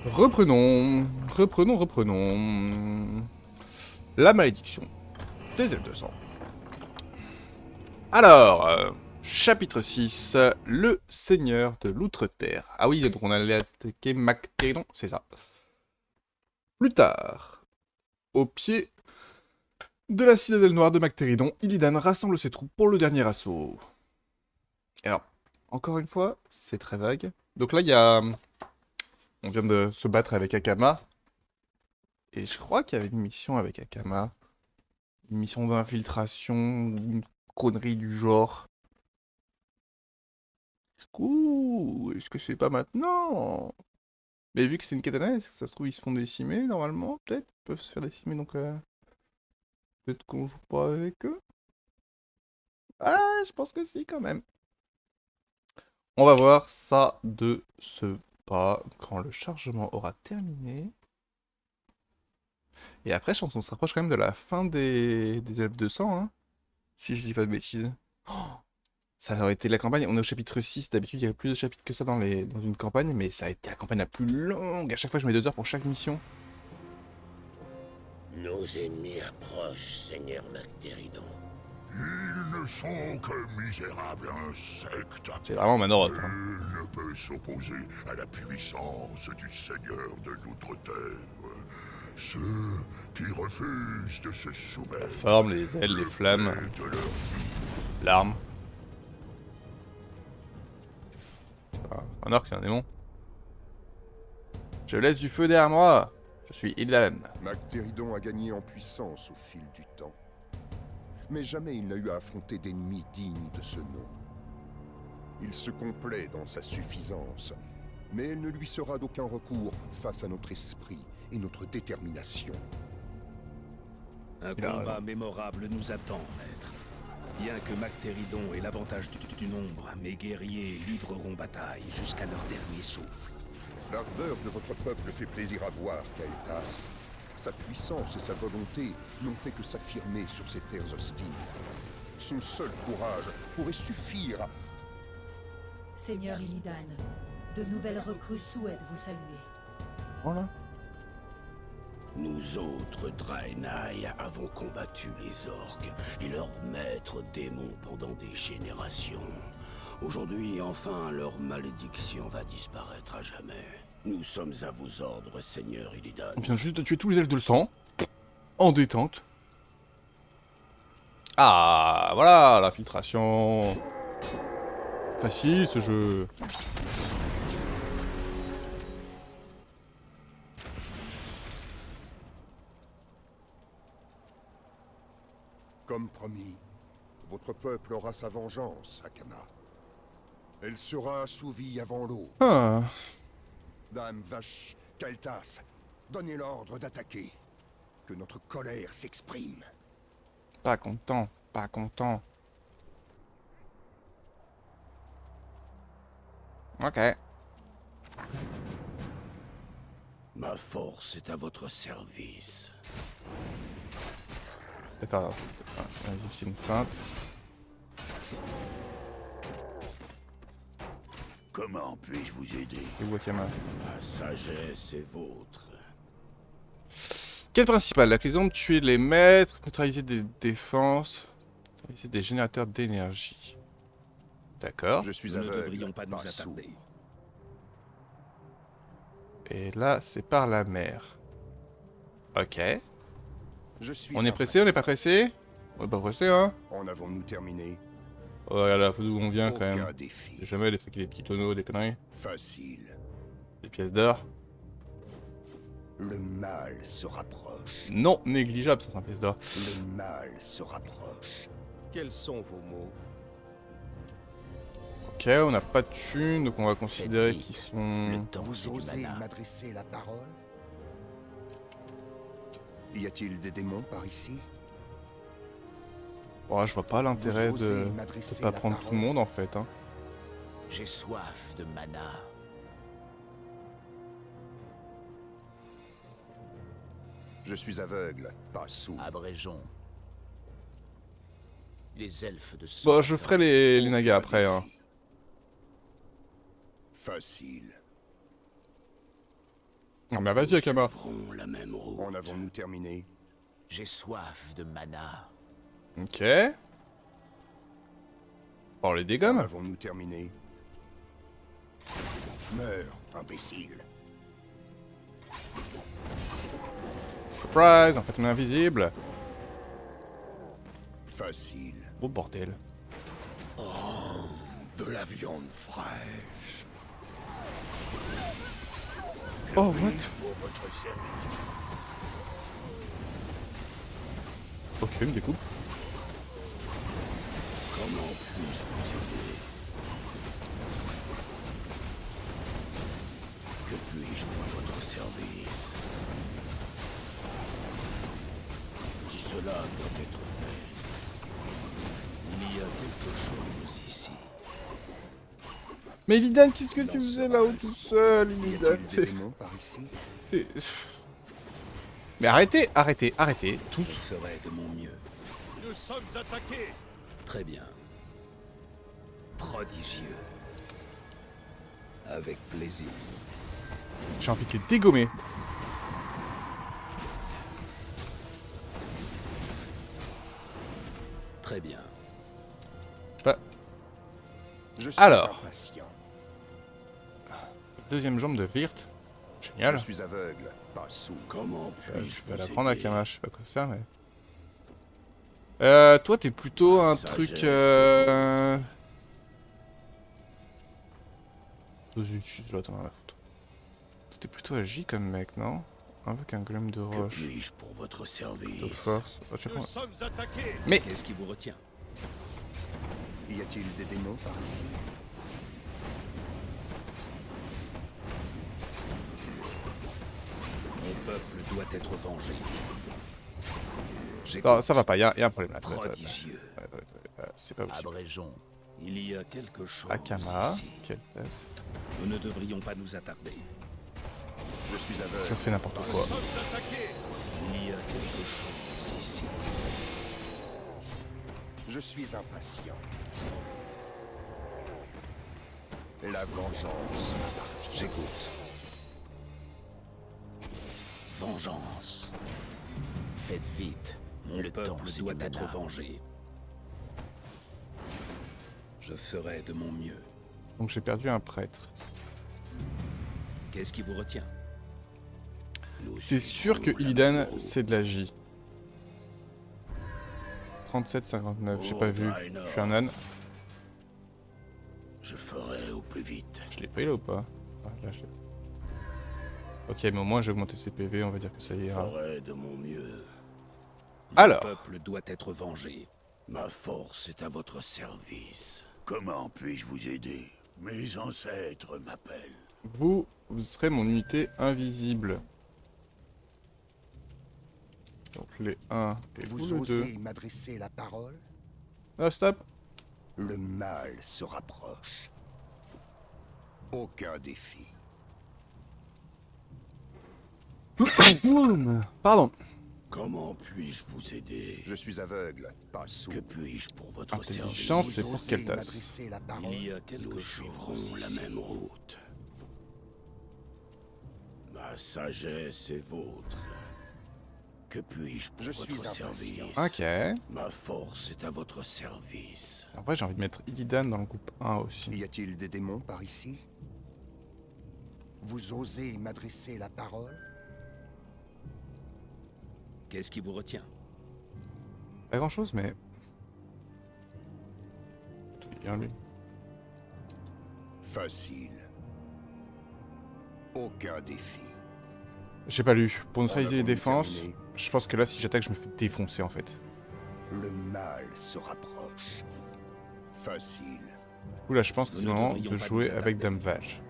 Reprenons. La malédiction des ailes de sang. Alors, chapitre 6, le seigneur de l'Outre-Terre. Ah oui, donc on allait attaquer Mactéridon, c'est ça. Plus tard, au pied de la citadelle noire de Mactéridon, Illidan rassemble ses troupes pour le dernier assaut. Alors, encore une fois, c'est très vague. Donc là, il y a... On vient de se battre avec Akama. Et je crois qu'il y avait une mission avec Akama. Une mission d'infiltration, ou une connerie du genre. Ouh, est-ce que c'est pas maintenant? Mais vu que c'est une katana, est-ce que ça se trouve ils se font décimer normalement? Peut-être? Ils peuvent se faire décimer donc peut-être qu'on joue pas avec eux? Ah, je pense que si quand même. On va voir ça de ce pas quand le chargement aura terminé. Et après, je pense qu'on se rapproche quand même de la fin des elfes de sang, hein, si je dis pas de bêtises. Oh, ça aurait été la campagne, on est au chapitre 6, d'habitude il y a plus de chapitres que ça dans une campagne, mais ça a été la campagne la plus longue. À chaque fois je mets 2 heures pour chaque mission. Nos ennemis approchent, Seigneur Mactéridon. Ils ne sont que misérables insectes. C'est vraiment Manoroth, hein. Nul ne peut s'opposer à la puissance du Seigneur de l'Outre-Terre. Ceux qui refusent de se La soumettre. forme, les ailes, les flammes, de leur vie. l'arme. Un orc, c'est un démon. Je laisse du feu derrière moi. Je suis Illidan. Mactéridon a gagné en puissance au fil du temps. Mais jamais il n'a eu à affronter d'ennemis dignes de ce nom. Il se complaît dans sa suffisance, mais elle ne lui sera d'aucun recours face à notre esprit et notre détermination. Un Il a combat raison. mémorable nous attend, maître. Bien que Mactéridon ait l'avantage du nombre, mes guerriers livreront bataille jusqu'à leur dernier souffle. L'ardeur de votre peuple fait plaisir à voir, Kael'thas. Sa puissance et sa volonté n'ont fait que s'affirmer sur ces terres hostiles. Son seul courage pourrait suffire à... Seigneur Illidan, de nouvelles recrues souhaitent vous saluer. Voilà. Nous autres, Draenei, avons combattu les orques et leurs maîtres démons pendant des générations. Aujourd'hui, enfin, leur malédiction va disparaître à jamais. Nous sommes à vos ordres, Seigneur Illidan. On vient juste de tuer tous les elfes de sang. En détente. Ah, voilà, la filtration. Facile ce jeu. Comme promis, votre peuple aura sa vengeance, Akama. Elle sera assouvie avant l'eau. Ah, Dame Vache, Kael'thas, donnez l'ordre d'attaquer. Que notre colère s'exprime. pas content, pas content. Ok. Ma force est à votre service. D'accord. Vas-y, c'est une feinte. Comment puis-je vous aider? Et Wakama. Ma sagesse est vôtre. Quête principale, la prison de tuer les maîtres, neutraliser des défenses, neutraliser des générateurs d'énergie. D'accord. Je suis Nous ne aveugle, devrions pas nous sourd. attarder. Et là, c'est par la mer. Ok. Je suis On est pressé, on n'est pas pressé? On est pas pressé, hein? En avons-nous terminé? Oh, regarde là, d'où on vient quand même. Aucun défi. Jamais des trucs, des petits tonneaux, des conneries. Facile. Des pièces d'or. Le mal se rapproche. Non, négligeable, ça, c'est un pièce d'or. Le mal se rapproche. Quels sont vos mots? Ok, on n'a pas de thunes, donc on va considérer vite. qu'ils sont... Le temps, Vous c'est du osez mana. m'adresser la parole? Y a-t-il des démons par ici? Oh, je vois pas l'intérêt Vous osez de m'adresser pas la prendre tout le parole? monde en fait, hein. J'ai soif de mana. Je suis aveugle, pas sourd. Abrégeons. Les elfes de sang. Bon, je ferai les nagas Aucun après, hein. défi. Facile. Non mais vas-y Akama. Suivrons la même route. En avons-nous terminé? J'ai soif de mana. Ok. Oh les En dégomme. avons-nous terminé? Meurs, imbécile. Surprise, en fait on est invisible. Facile. Oh bordel. De la viande fraîche. Oh what? Pour votre service. Ok, il me découpe. Comment puis-je vous aider? Que puis-je pour votre service? Si cela doit être fait, il y a quelque chose ici. Mais Illidan, qu'est-ce que tu faisais là-haut tout seul, Y Illidan? a-t-il des démons par ici? Mais arrêtez, arrêtez, arrêtez, Je tous. ferai de mon mieux. Nous sommes attaqués. Très bien. Prodigieux. Avec plaisir. J'ai envie de les dégommer. Très bien. Je suis Alors. impatient. Deuxième jambe de Virt. Je Génial. suis aveugle, pas sourd. Comment puis-je Je peux vous la prendre à aider? Akama, je sais pas quoi ça, mais... toi t'es plutôt un Sagesse. truc... Je dois attendre à la foutre. C'était plutôt agi comme mec, non? Avec un golem de Que roche, puis-je pour votre de service? force... Oh, je sais pas. sommes attaqués. Mais... Qu'est-ce qui vous retient? Y a-t-il des démons par ici? Mon peuple doit être vengé. Non, ça va pas, y a un problème là. Prodigieux. C'est pas possible. Abrégeons. Il y a quelque chose Akama, ici. quelle tasse. Nous ne devrions pas nous attarder. Je suis aveugle. Je fais n'importe quoi. Il y a quelque chose ici. Je suis impatient. La vengeance m'appartient. J'écoute. Vengeance. Faites vite. Mon Le temps, peuple c'est doit du être mana. vengé. Je ferai de mon mieux. Donc j'ai perdu un prêtre. Qu'est-ce qui vous retient? Nous C'est sûr que suivrons la Illidan, même route. c'est de la J. 37,59, j'ai pas vu. Je suis un âne. Je ferai au plus vite. Je l'ai pris là ou pas? Ah, là, je l'ai. Ok, mais au moins j'ai augmenté ses PV, on va dire que ça Je ira. ferai de mon mieux. Alors. Mon peuple doit être vengé. Ma force est à votre service. Comment puis-je vous aider? Mes ancêtres m'appellent. Vous serez mon unité invisible. Donc les 1 et vous Vous le 2. osez m'adresser la parole? Ah, stop. Le mal se rapproche. Aucun défi. Pardon. Comment puis-je vous aider? Je suis aveugle, pas sourd. Que puis-je pour votre Intelligence, service? c'est pour osez quelle tasse? m'adresser la parole? Il y a quelque Nous chose suivrons la ici. même route. Ma sagesse est vôtre. Que puis-je pour Je votre suis impatient. service? Ok. Ma force est à votre service. En vrai, j'ai envie de mettre Illidan dans le groupe 1 aussi. Y a-t-il des démons par ici? Vous osez m'adresser la parole? Qu'est-ce qui vous retient? Pas grand chose, mais. Tout est bien lui. Facile. Aucun défi. J'ai pas lu. Pour neutraliser les avons-nous défenses, terminé? je pense que là, si j'attaque, je me fais défoncer en fait. Le mal se rapproche. Facile. Du coup, là, je pense que Nous c'est ne le moment devrions de pas jouer nous avec attarder. Damvage.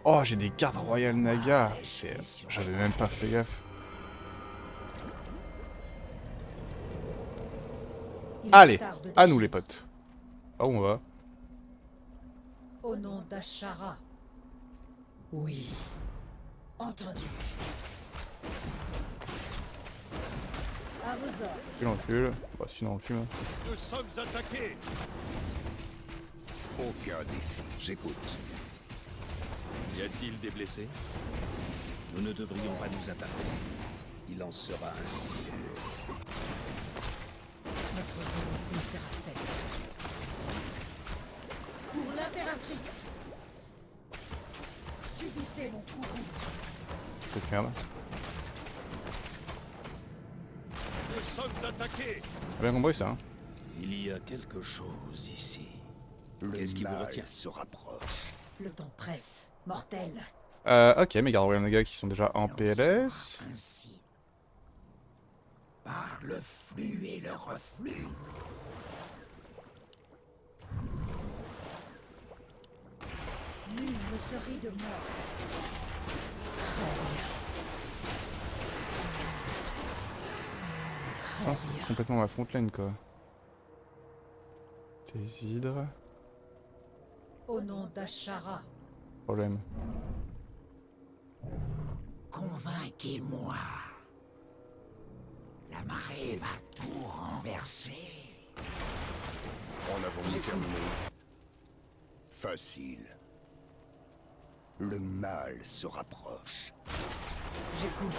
Oh, j'ai des gardes royales Naga. J'avais même pas fait gaffe. Il Allez, est tard de à nous déchirer. les potes. Ah, où on va? Au nom d'Ashara. Oui. Entendu. À vos ordres. Puis on recule. Bah, sinon on le fume. Nous sommes attaqués. Aucun défi. J'écoute. Y a-t-il des blessés? Nous ne devrions pas nous attarder. Il en sera ainsi. Notre volonté sera faite. Pour l'impératrice. Subissez mon courroux. Cette merde. Nous sommes attaqués. T'as bien compris ça, hein? Il y a quelque chose ici. Le Qu'est-ce qui vous mal retient? se rapproche. Le temps presse. Mortel. Ok, mes gardes royaux Naga qui sont déjà en PLS. Ainsi. Par le flux et le reflux. Nul ne se rit de moi. Très bien. Ah, Très c'est bien. complètement ma frontline quoi. Tes hydres. Au nom d'Ashara, Problème. Convainquez-moi. La marée va tout renverser. En avons-nous terminé? Facile. Le mal se rapproche. j'écoute.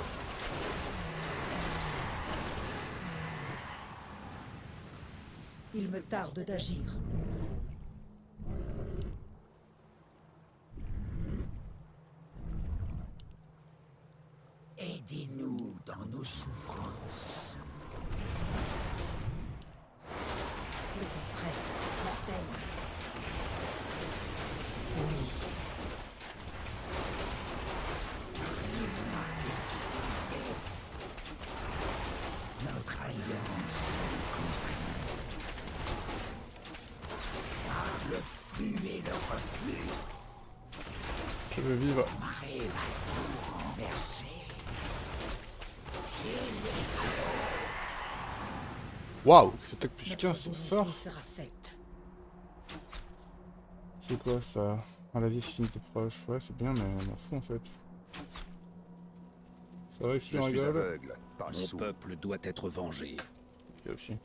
Il me tarde d'agir. Aidez-nous dans nos souffrances. Le temps presse. Mortel. Oui. Notre alliance est contrainte. Par le flux et le reflux, Je veux vivre. la marée va tout renverser. Waouh, c'était plus Notre 15 volonté fort. sera faite. C'est quoi ça? Ah, la vie fine t'es proche. Ouais, c'est bien, mais on m'en fout en fait. Ça va, je Je suis en suis rigole. aveugle, pas Mon sourd. peuple doit être vengé. Il aussi.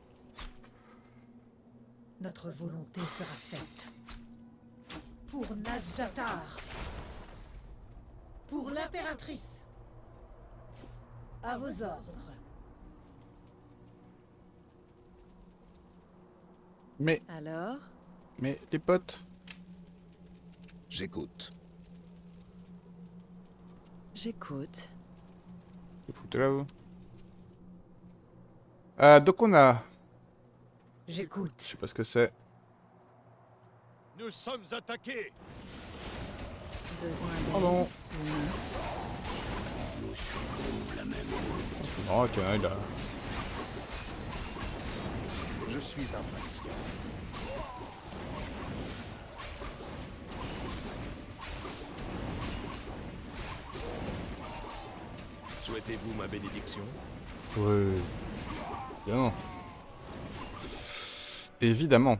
Notre volonté sera faite. Pour Nazjatar. Pour l'impératrice. À vos ordres. Mais Alors, les potes. J'écoute. j'écoute. Vous foutez là vous. Donc on a. J'écoute. Je sais pas ce que c'est. Nous sommes attaqués. Besoin Pardon. Nous suivons la même route. C'est marrant qu'il y en a un là. Je suis impatient. Souhaitez-vous ma bénédiction? Ouais. Évidemment. Évidemment.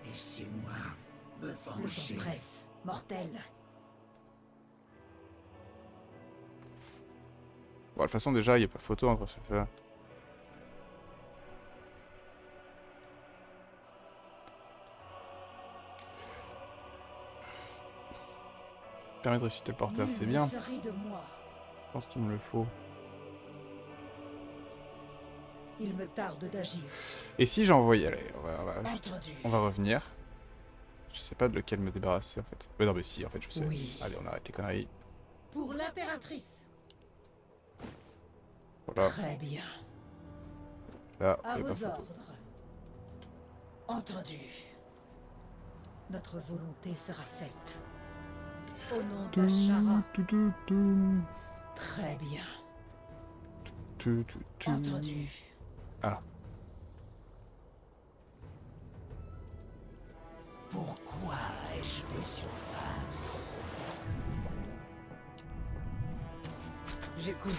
Laissez-moi me Le temps venger. presse. Mortel. Bon, de toute façon, déjà, il n'y a pas photo entre ce fait. Permet de ressusciter le porteur, Nul c'est ne bien. se rit de moi. Je pense qu'il me le faut. Il me tarde d'agir. Et si j'envoyais, allez, Entendu. on va revenir. Je sais pas de lequel me débarrasser en fait. Mais non, mais si, en fait, je sais. Oui. Allez, on arrête les conneries. Pour l'impératrice. Voilà, Très bien. là, À il y a pas vos photo. ordres. Entendu. Notre volonté sera faite. Au nom d'Ashara. Très bien. Entendu. Ah, Pourquoi ai-je fait surface? J'écoute.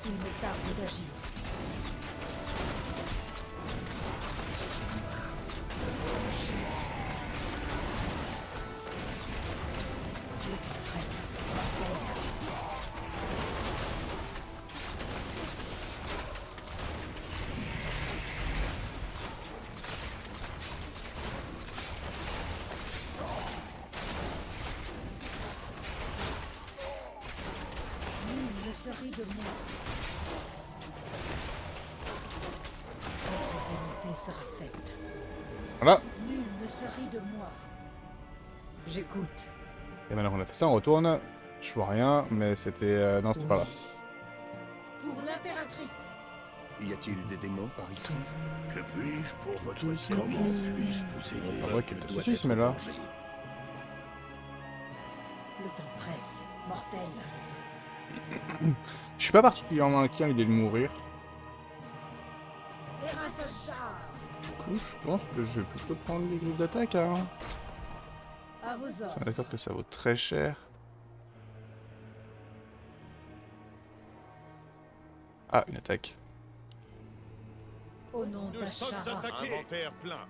Il me tarde d'agir. Laissez-moi me venger. Le temps presse. Mortel. se rit de moi. Votre volonté sera faite. Voilà. Nul ne se rit de moi. J'écoute. Et maintenant qu'on a fait ça, on retourne. Je vois rien, mais c'était... non, c'était pas là. Pour l'impératrice. Y a-t-il des démons par ici? Que puis-je pour votre service? Comment puis-je vous aider? Pas vrai qu'il y a des doit saucisses, être mais là... vengé. Le temps presse. Mortel. Je suis pas particulièrement inquiet à l'idée de mourir. Terrassachar. Du coup, je pense que je vais plutôt prendre les griffes d'attaque, hein. À vos On ordres. est d'accord que ça vaut très cher. Ah, une attaque. Au nom d'Ashara. Inventaire plein.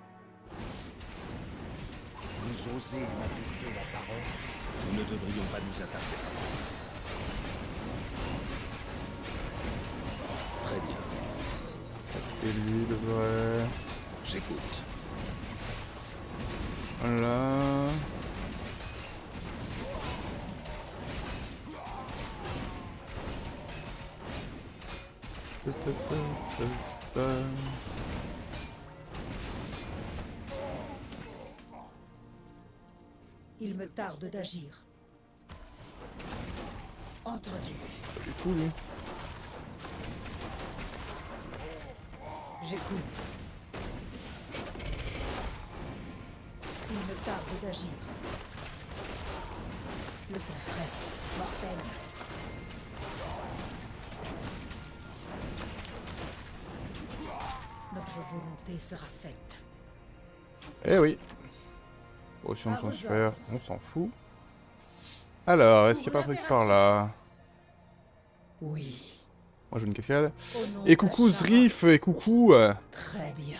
Vous osez m'adresser la parole? Nous ne devrions pas nous attarder. Très bien, Et lui, le vrai... j'écoute. Voilà... Il me tarde d'agir. Entendu. Pas du tout, lui. J'écoute. Il me tarde d'agir. Le temps presse. Mortel. Notre volonté sera faite. Eh oui. Potion de transfert, on s'en fout. Alors, est-ce qu'il n'y a pas un truc par là? Oui. Moi j'ai une cascade. Au nom Et coucou d'Ashara. Zrif, et coucou... Très bien.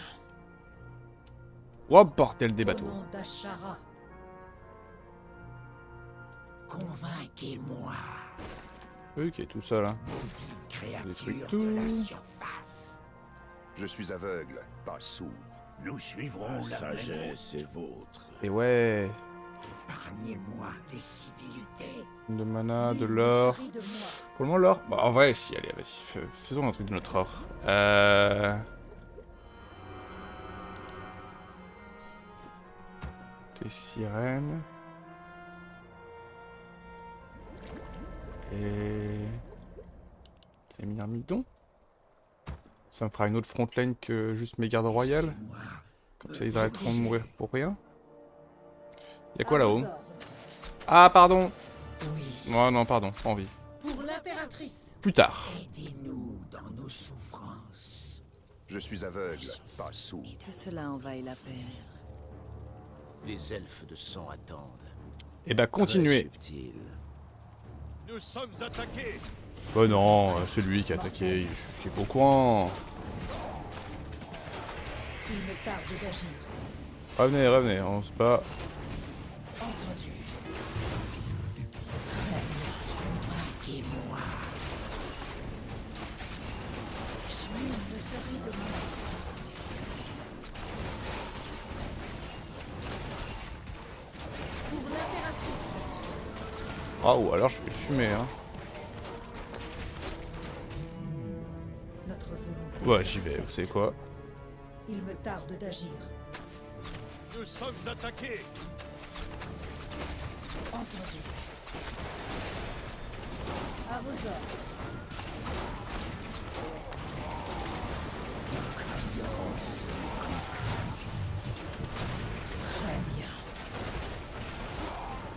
Oh bordel des Au bateaux. nom d'Ashara. Convainquez-moi, Ok, tout ça là. maudite Détruis créature tout. de la surface. Je suis aveugle, pas sourd. Nous suivrons La la sagesse est vôtre. Et ouais, Épargnez-moi les civilités. de mana, de Nul ne l'or. se rit de moi. Pour le moment l'or, bah en vrai si, allez, vas-y, faisons un truc de notre or. Les sirènes. Et... C'est myrmidon. Ça me fera une autre frontline que juste mes gardes royales. Laissez-moi Comme ça ils arrêteront de mourir pour rien. Y'a quoi À vos là-haut? ordres. Ah pardon. Oui. Oh non pardon, pas envie. Pour l'impératrice. Plus tard. aidez-nous dans nos souffrances. Je suis aveugle, pas sourd. Que cela en vaille la peine. Les elfes de sang attendent. Et bah Très continuez. subtil. Nous sommes attaqués. Oh non, c'est lui qui a attaqué, je suis pas au courant. Il me tarde d'agir. Revenez, revenez, on se bat. Entendu. Convainquez-moi. Nul ne se rit de moi. Pour l'impératrice. Ah ou alors je vais fumer hein. Notre volonté. Ouais sera j'y vais, faite. vous savez quoi. Il me tarde d'agir. Nous sommes attaqués. Entendu. À vos ordres. Très bien.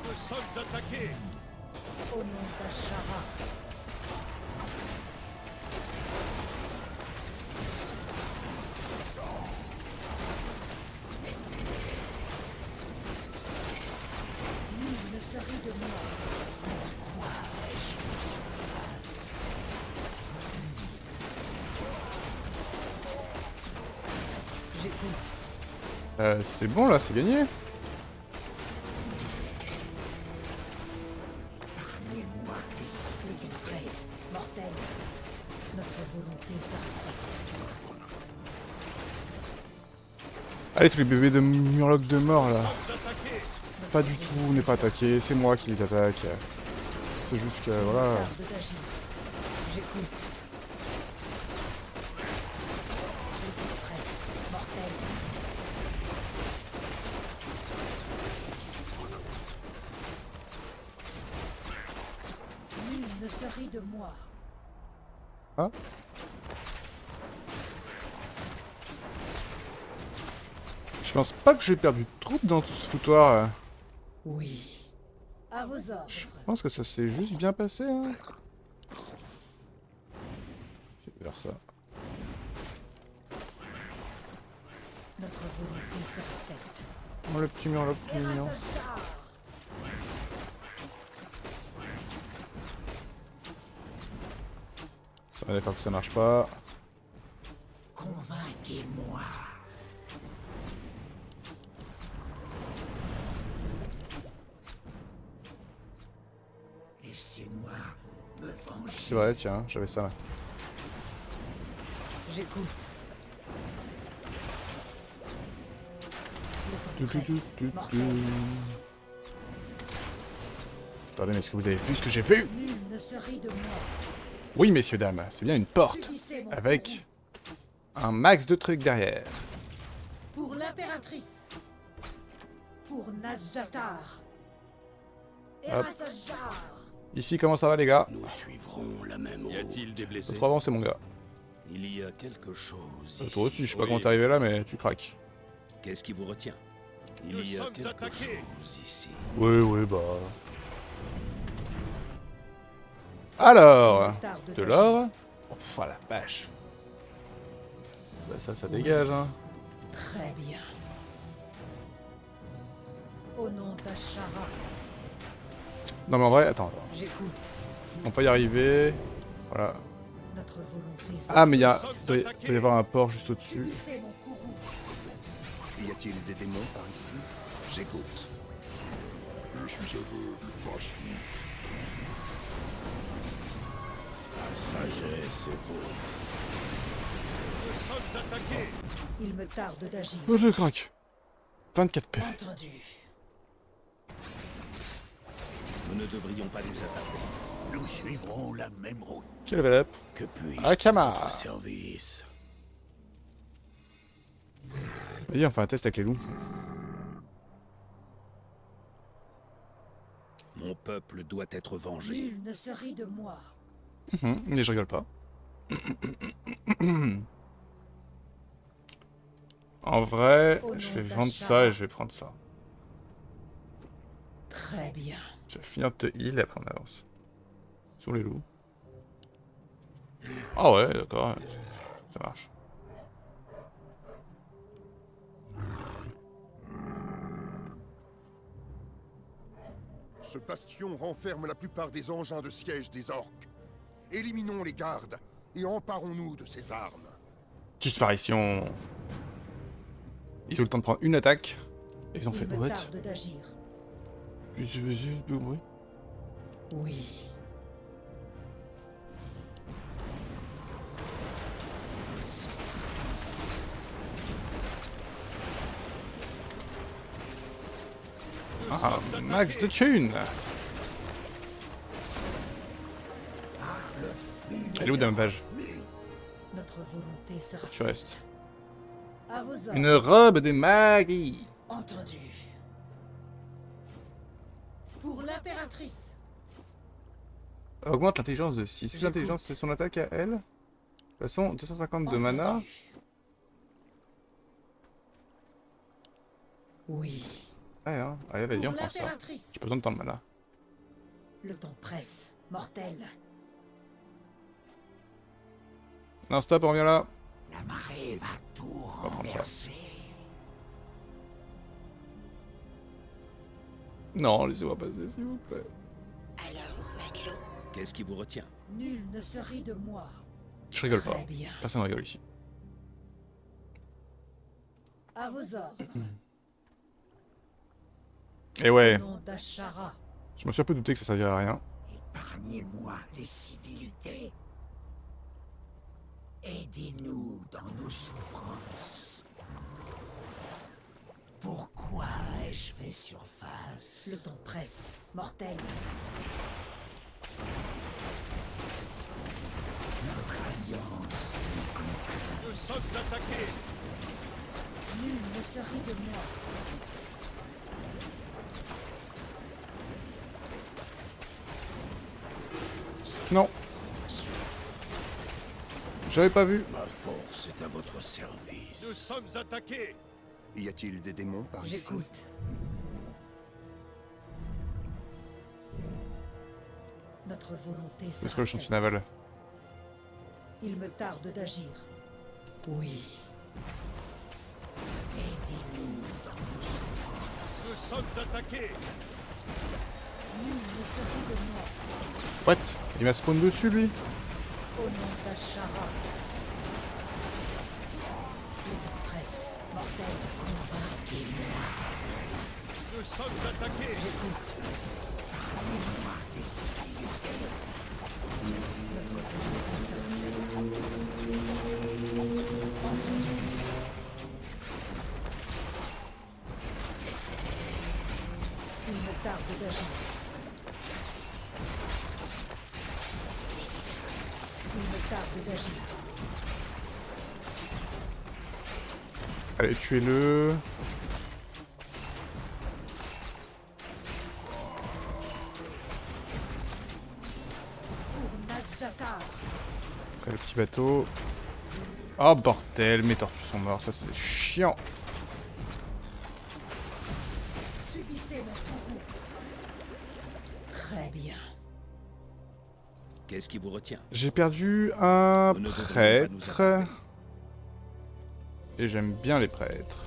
Nous sommes attaqués. Au nom d'Ashara. Nul ne se rit de moi. J'écoute. C'est bon là, c'est gagné. Épargnez-moi les civilités. Presse. Mortel. Notre volonté sera faite. Allez tous les bébés de Murloc de mort là. Attaqués. Pas du tout, on n'est pas attaqué, c'est moi qui les attaque. C'est juste que voilà. Tarde d'agir. J'écoute. Presse. Mortel. Nul ne se rit de moi. Ah. Je pense pas que j'ai perdu de troupes dans tout ce foutoir. Oui. À vos ordres. Je pense que ça s'est juste bien passé. Hein. Je vais faire ça. Notre volonté sera faite. Oh le petit mignon, le petit mignon. Ça va faire que ça marche pas. Convainquez-moi. Laissez-moi me venger. C'est vrai, tiens, j'avais ça là. J'écoute. Tu, tu, tu, tu, tu. Attendez, mais est-ce que vous avez vu ce que j'ai vu? Nul ne se rit de moi. Oui, messieurs, dames, c'est bien une porte. Subissez mon Avec un max de trucs derrière. courroux. Pour l'impératrice. Pour Nazjatar. Erasajar. Ici, comment ça va, les gars? Nous suivrons la même route. Y a-t-il des blessés? Trop avancé, mon gars. Il y a quelque chose ici. Toi aussi, je sais pas Oui. comment t'es arrivé là, mais tu craques. Qu'est-ce qui vous retient? Il Nous y a sommes quelque attaqués. chose ici. Oui, bah. Alors, Tarde de d'agir. l'or. Oh la vache. Bah ça dégage, hein. Très bien. Au nom d'Ashara, Non mais en vrai, attends, j'écoute. on peut y arriver. Voilà. Notre volonté Ah mais il Nous doit sommes y avoir un port juste au-dessus. Subissez mon courroux. Y a-t-il des démons par ici? J'écoute. Je suis aveugle, pas sourd. La sagesse est vôtre. Nous sommes attaqués. Il me tarde d'agir. Oh, je craque. 24 PV. Entendu. Nous ne devrions pas nous attarder. Nous suivrons la même route. Quel level up? Que puis-je Akama. pour votre service? Vas-y, on fait un test avec les loups. Mon peuple doit être vengé. Nul ne se rit de moi. Mais je rigole pas. En vrai, Au je nom vais vendre ça d'Achara. et je vais prendre ça. Très bien. Je vais finir de te heal et après on avance. Sur les loups. Ah ouais, d'accord. Ça marche. Ce bastion renferme la plupart des engins de siège des orques. Éliminons les gardes et emparons-nous de ces armes. Disparition. Ils ont le temps de prendre une attaque. Et ils ont fait Il me what? tarde d'agir. Oui. Oui. Ah, max de thunes. Elle est où Dampage? Notre volonté sera Tu restes. à vos ordres. Une robe de magie. Entendu. Pour l'impératrice. Augmente l'intelligence de 6. J'écoute. L'intelligence, c'est son attaque à elle. De toute façon, 250 de mana. Entendu. Oui. Ouais, hein. Allez, vas-y, on Pour prend ça. l'impératrice. J'ai pas besoin de tant de mana. Le temps presse. Mortel. Non, stop, on revient là. La marée va tout va prendre ça. renverser. Non, laissez-moi passer, s'il vous plaît. Alors, matelot, Qu'est-ce qui vous retient? Nul ne se rit de moi. Je rigole pas. Très bien. Personne rigole ici. À vos ordres. Et ouais, Au nom d'Ashara. je me suis un peu douté que ça servirait à rien. épargnez-moi les civilités. Aidez-nous dans nos souffrances. Pourquoi ai-je fait surface? Le temps presse. Mortel. Nous sommes attaqués. Nul ne se rit de moi. Non. J'avais pas vu. Ma force est à votre Nous service. sommes attaqués. Y a-t-il des démons par ici? J'écoute. Notre volonté Est-ce sera que le chantier faite. naval? Il me tarde d'agir. Oui. Aidez-nous dans nos souffrances. Nous sommes attaqués. Nul ne se rit de moi. What? Il m'a spawn dessus lui? Au nom d'Ashara. Le temps presse. Mortel, convainquez-moi. Nous sommes attaqués. Parlez-moi des civilités. Notre volonté sera faite. Entendu. Il me tarde d'agir. Il me tarde d'agir. Allez, tuez-le. Pour Nazjatar. Après le petit bateau. Oh bordel, mes tortues sont morts, ça c'est chiant. Subissez mon courroux. Très bien. Qu'est-ce qui vous retient? J'ai perdu un Vous ne devriez pas nous prêtre. attarder. Et j'aime bien les prêtres.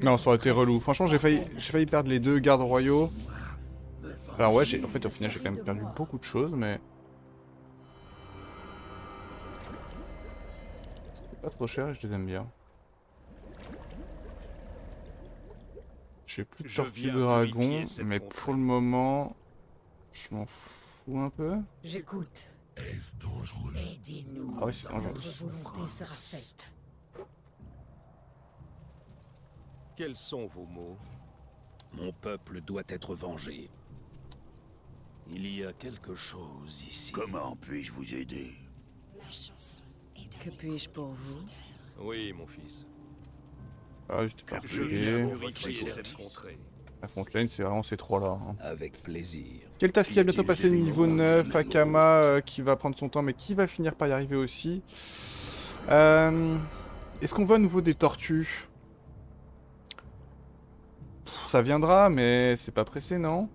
Non, ça aurait été relou. Franchement, j'ai failli perdre les deux gardes royaux. Alors ouais, en fait, au final, j'ai quand même perdu beaucoup de choses, mais... C'est pas trop cher et je les aime bien. J'ai plus de Je tortues viens de dragon, purifier cette mais contrée. pour le moment, je m'en fous un peu. J'écoute. Est-ce dangereux? Aidez-nous Ah oui, c'est dans dangereux. nos Notre volonté sera souffrances. faite. Quels sont vos mots? Mon peuple doit être vengé. Il y a quelque chose ici. Comment puis-je vous aider? La chanson est Que puis-je pour vous? Oui, mon fils. Ah, j'étais Je Je particulier. viens votre purifier service. cette contrée. La frontline, c'est vraiment ces trois-là. Hein. Avec plaisir. Keltas qui a bientôt Y a-t-il passé le des niveau démons 9, dans ce Akama qui va prendre son temps mais qui va finir par y arriver aussi. Est-ce qu'on voit à nouveau des tortues? Ça viendra mais c'est pas pressé non?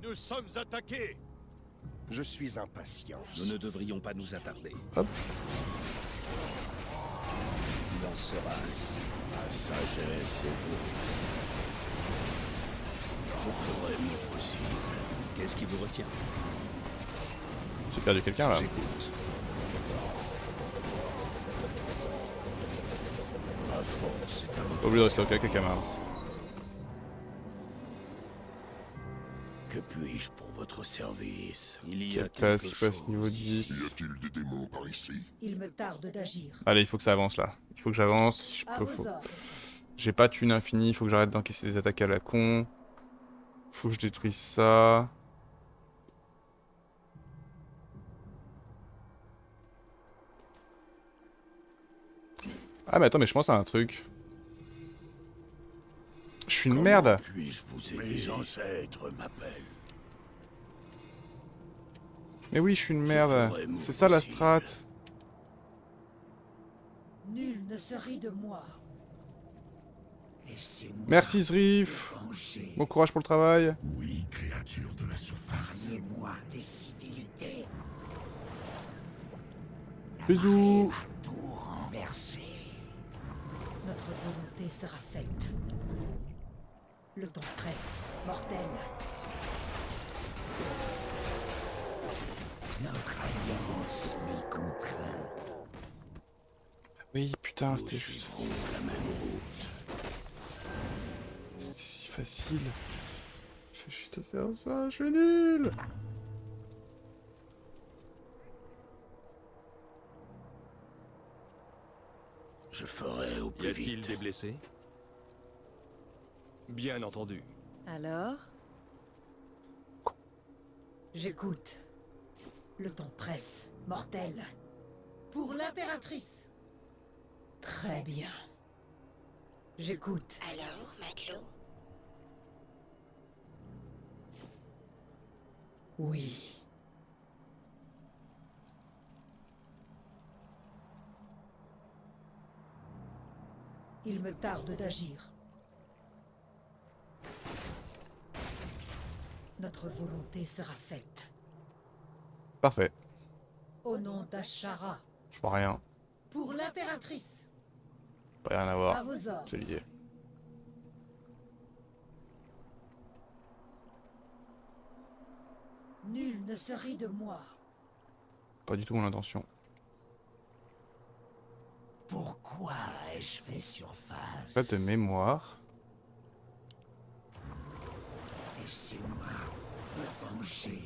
Nous sommes attaqués. Je suis impatient. Nous ne devrions pas nous attarder. Hop. Il en sera ainsi. Ma sagesse est vôtre. Je ferai mon possible. Qu'est-ce qui vous retient? J'ai perdu quelqu'un là. J'écoute. Ma force est à votre Pas oublié de rester au cas Akama. Que puis-je pour votre service? Il y a Keltas quelque qui passe chose. niveau Y 10. a-t-il des démons par ici? Il me tarde d'agir. Allez, il faut que ça avance là. Il faut que j'avance. À vos ordres. J'ai pas de thune infinie, il faut que j'arrête d'encaisser des attaques à la con. Faut que je détruise ça. Ah mais attends, mais je pense à un truc. Je suis une Comment merde. puis-je vous aider? Mes ancêtres m'appellent. Mais oui, je suis une Je merde. ferai mon C'est ça la possible. strat. Nul ne se rit de moi. Laissez-moi Merci Zrif. venger. Bon courage pour le travail. Oui, créature de la surface. Épargnez-moi les civilités. La Bisous. marée va tout renverser. Notre volonté sera faite. Le temps presse. Mortel. Notre alliance m'y contraint. Oui, putain, Nous c'était juste... suivrons la même route. C'était si facile. Je vais juste faire ça, je suis nul. Je ferai au Y plus a-t-il vite. des blessés? Bien entendu. Alors? J'écoute. Le temps presse, mortel. Pour l'impératrice. Très bien. J'écoute. Alors, matelot? Oui. Il me tarde d'agir. Notre volonté sera faite. Parfait. Au nom d'Ashara. Je vois rien. Pour l'impératrice. Pas rien à À voir. vos ordres. C'est lié. Nul ne se rit de moi. Pas du tout mon intention. Pourquoi ai-je fait surface? Pas de mémoire. Laissez-moi me venger.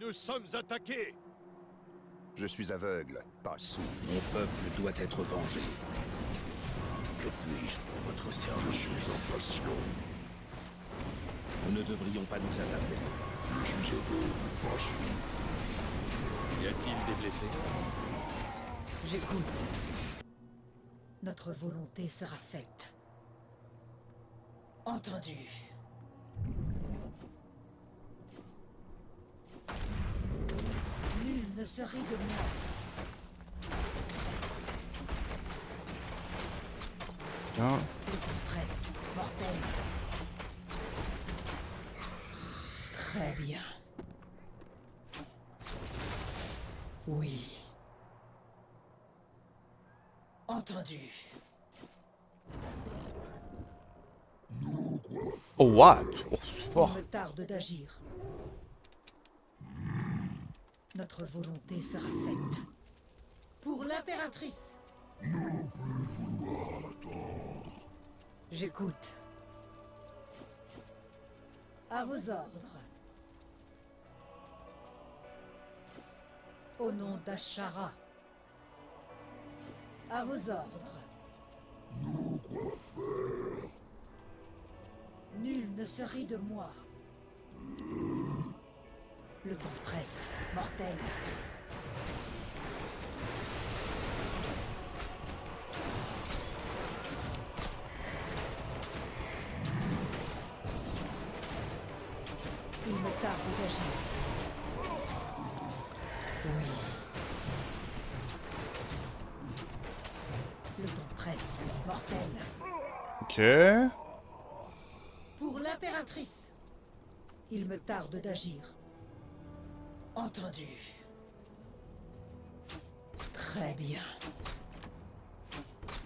Nous sommes attaqués. Je suis aveugle, pas sourd. Mon peuple doit être vengé. Que puis-je pour votre service? Je suis impatient. Nous ne devrions pas nous attaquer. Je suis aveugle, pas sourd. Y a-t-il des blessés? J'écoute. Notre volonté sera faite. Entendu. Nul ne se rit de moi. Bien. Le temps presse, mortel. Très bien. Oui. Entendu. Oh what? Oh, c'est Il fort. me tarde d'agir. Notre volonté sera faite. Pour l'impératrice. J'écoute. À vos ordres. Au nom d'Ashara. À vos ordres. Nul ne se rit de moi. Le temps presse, mortel. Il me tarde d'agir. Oui. Le temps presse, mortel. Ok. Pour l'impératrice. Il me tarde d'agir. Entendu. Très bien.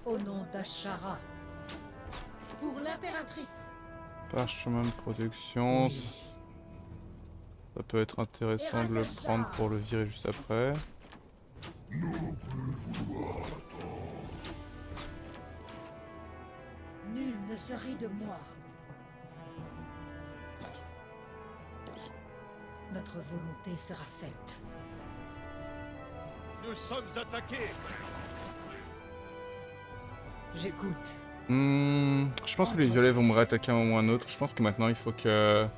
Au nom d'Ashara. Pour l'impératrice. Parchemin de protection. Oui. Ça peut être intéressant de le prendre pour le virer juste après. Nul ne se rit de moi. Notre volonté sera faite. Nous sommes attaqués. J'écoute. Je pense que les violets vont me réattaquer à un moment ou à un autre. Je pense que maintenant il faut que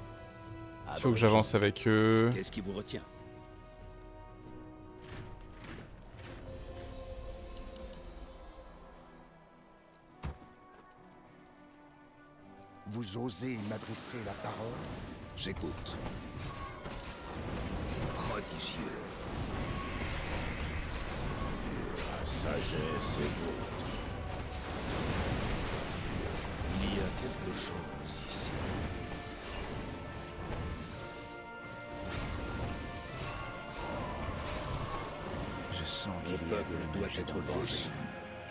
j'avance avec eux. Qu'est-ce qui vous retient? Vous osez m'adresser la parole? J'écoute. Prodigieux. La sagesse est vôtre. Il y a quelque chose ici. Je sens Mon qu'il y a de peuple la doit magie être dans le vengé. feu.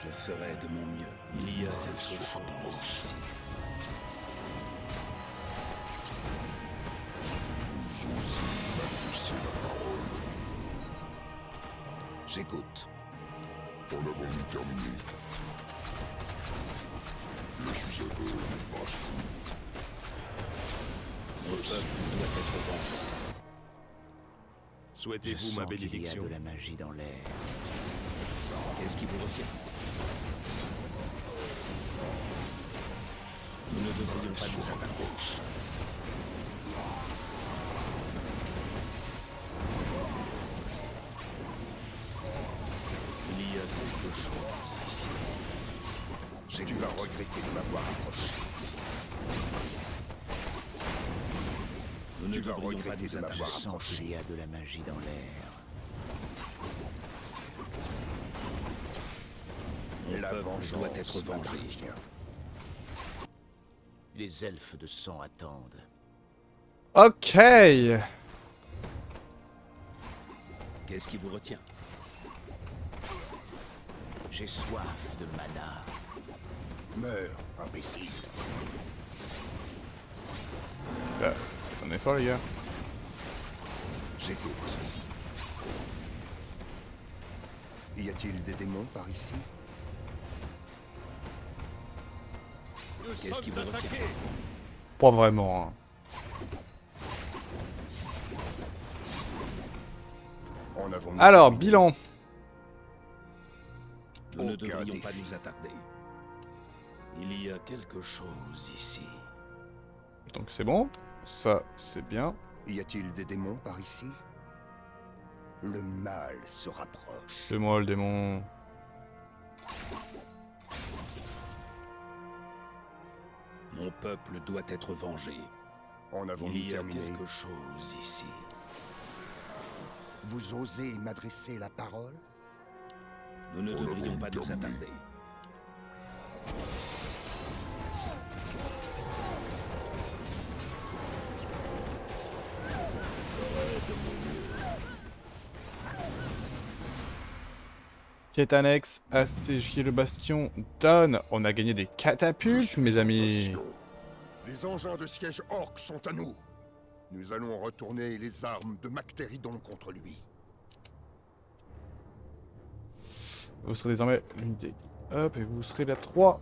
Je ferai de mon mieux. Il y a quelque chose ici. J'écoute. En avons-nous terminé? Je suis aveugle, pas sourd. Mon peuple doit être vengé. Je Souhaitez-vous sens ma qu'il y a bénédiction? de la magie dans l'air. Qu'est-ce qui vous retient? Nous ne devrions pas nous attarder. Il y a quelque chose ici. Tu vas regretter de m'avoir approché. Nous ne Tu vas devrions pas regretter nous de attarder. m'avoir Je sens approché. qu'il y a de la magie dans l'air. Mon La peuple vengeance doit être vengé. m'appartient. Les elfes de sang attendent. Ok. Qu'est-ce qui vous retient? J'ai soif de mana. Meurs, imbécile. Bah, faites un effort les gars. J'écoute. Y a-t-il des démons par ici? Nous Qu'est-ce qui sommes vous retient? attaqués. Pas vraiment. Hein. En avons-nous Alors, terminé? bilan. Nous ne Aucun devrions pas défi. nous attarder. Il y a quelque chose ici. Donc c'est bon. Ça, c'est bien. Y a-t-il des démons par ici? Le mal se rapproche. C'est moi le démon. Mon peuple doit être vengé. En avons-nous Il y a terminé? quelque chose ici. Vous osez m'adresser la parole? Nous ne On devrions avons pas nous terminé. attarder. Quête annexe, assiéger le bastion. Donne. On a gagné des catapultes, mes amis. Les engins de siège orques sont à nous. Nous allons retourner les armes de Mactéridon contre lui. Vous serez désormais l'unité. Hop, et vous serez la 3.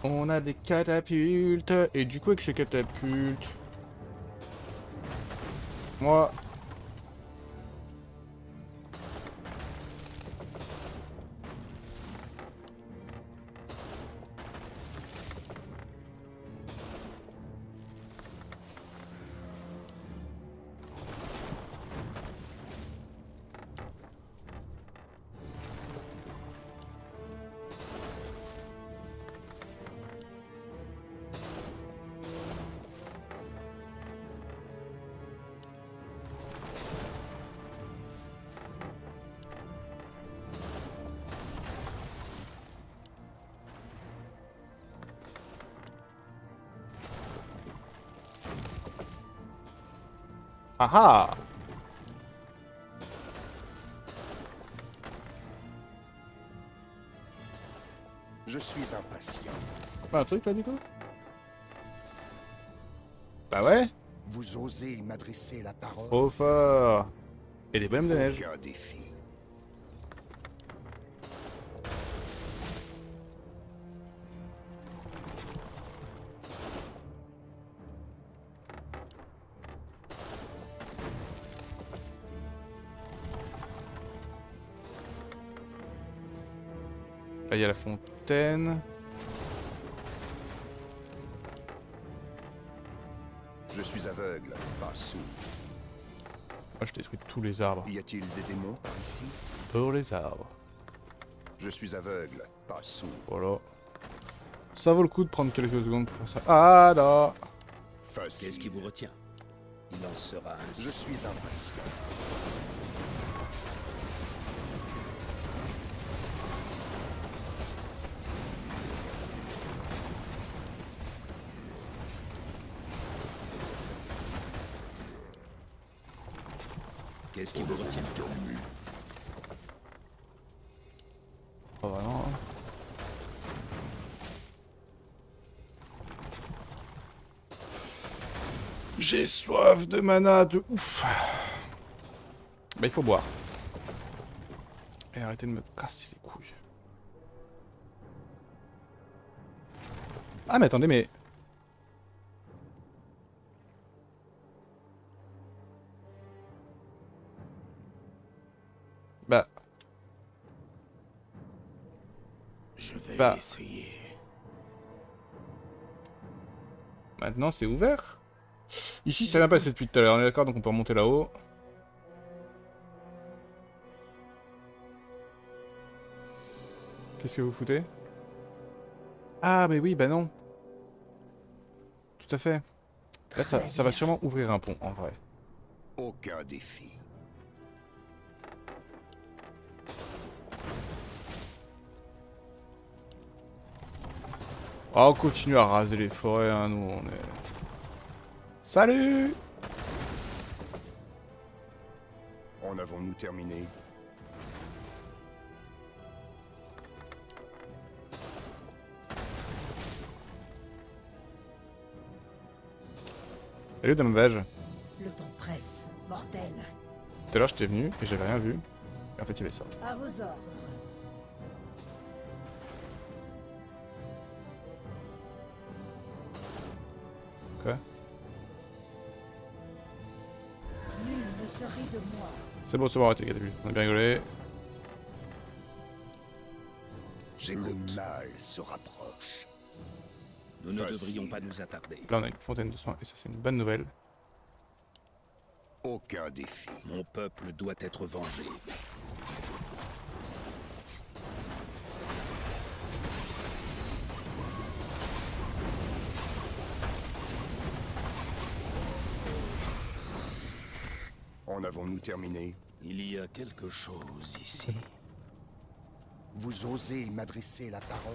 On a des catapultes. Et du coup, avec ces catapultes... Moi... Ah ah! Je suis impatient. Pas un truc là du coup? Bah ouais! Vous osez m'adresser la parole? Trop fort! Et les bonhommes de neige. Aucun défi. Là il y a la fontaine. Je suis aveugle, pas sourd. Moi je détruis tous les arbres. Y a-t-il des démons par ici? Pour les arbres. Je suis aveugle, pas sourd. Voilà. Ça vaut le coup de prendre quelques secondes pour faire ça. Ah là! Facile. Qu'est-ce qui vous retient? Il en sera ainsi. Je suis impatient. Qu'est-ce qui vous retient? Pas vraiment. J'ai soif de mana de ouf. Bah il faut boire. Et arrêtez de me casser les couilles. Ah mais attendez mais... vais Bah. essayer. Maintenant, c'est ouvert. Ici, ça vient passer depuis tout à l'heure, on est d'accord, donc on peut remonter là-haut. Qu'est-ce que vous foutez? Ah, mais oui, bah non. Tout à fait. Là, ça va sûrement ouvrir un pont, en vrai. Aucun défi. Ah, on continue à raser les forêts, hein, nous, on est... Salut! En avons-nous terminé? Salut, Dame Beige. Le temps presse, mortel. Tout à l'heure, j'étais venu et j'avais rien vu. Et en fait, il y avait ça. À vos ordres. Quoi? Nul ne se rit de moi. C'est bon, arrêtez, les gars, t'as vu. On a bien rigolé. Le J'écoute. mal se rapproche. Nous ne Facile. devrions pas nous attarder. Là, on a une fontaine de soins et ça, c'est une bonne nouvelle. Aucun défi. Mon peuple doit être vengé. En avons-nous terminé? Il y a quelque chose ici. Vous osez m'adresser la parole?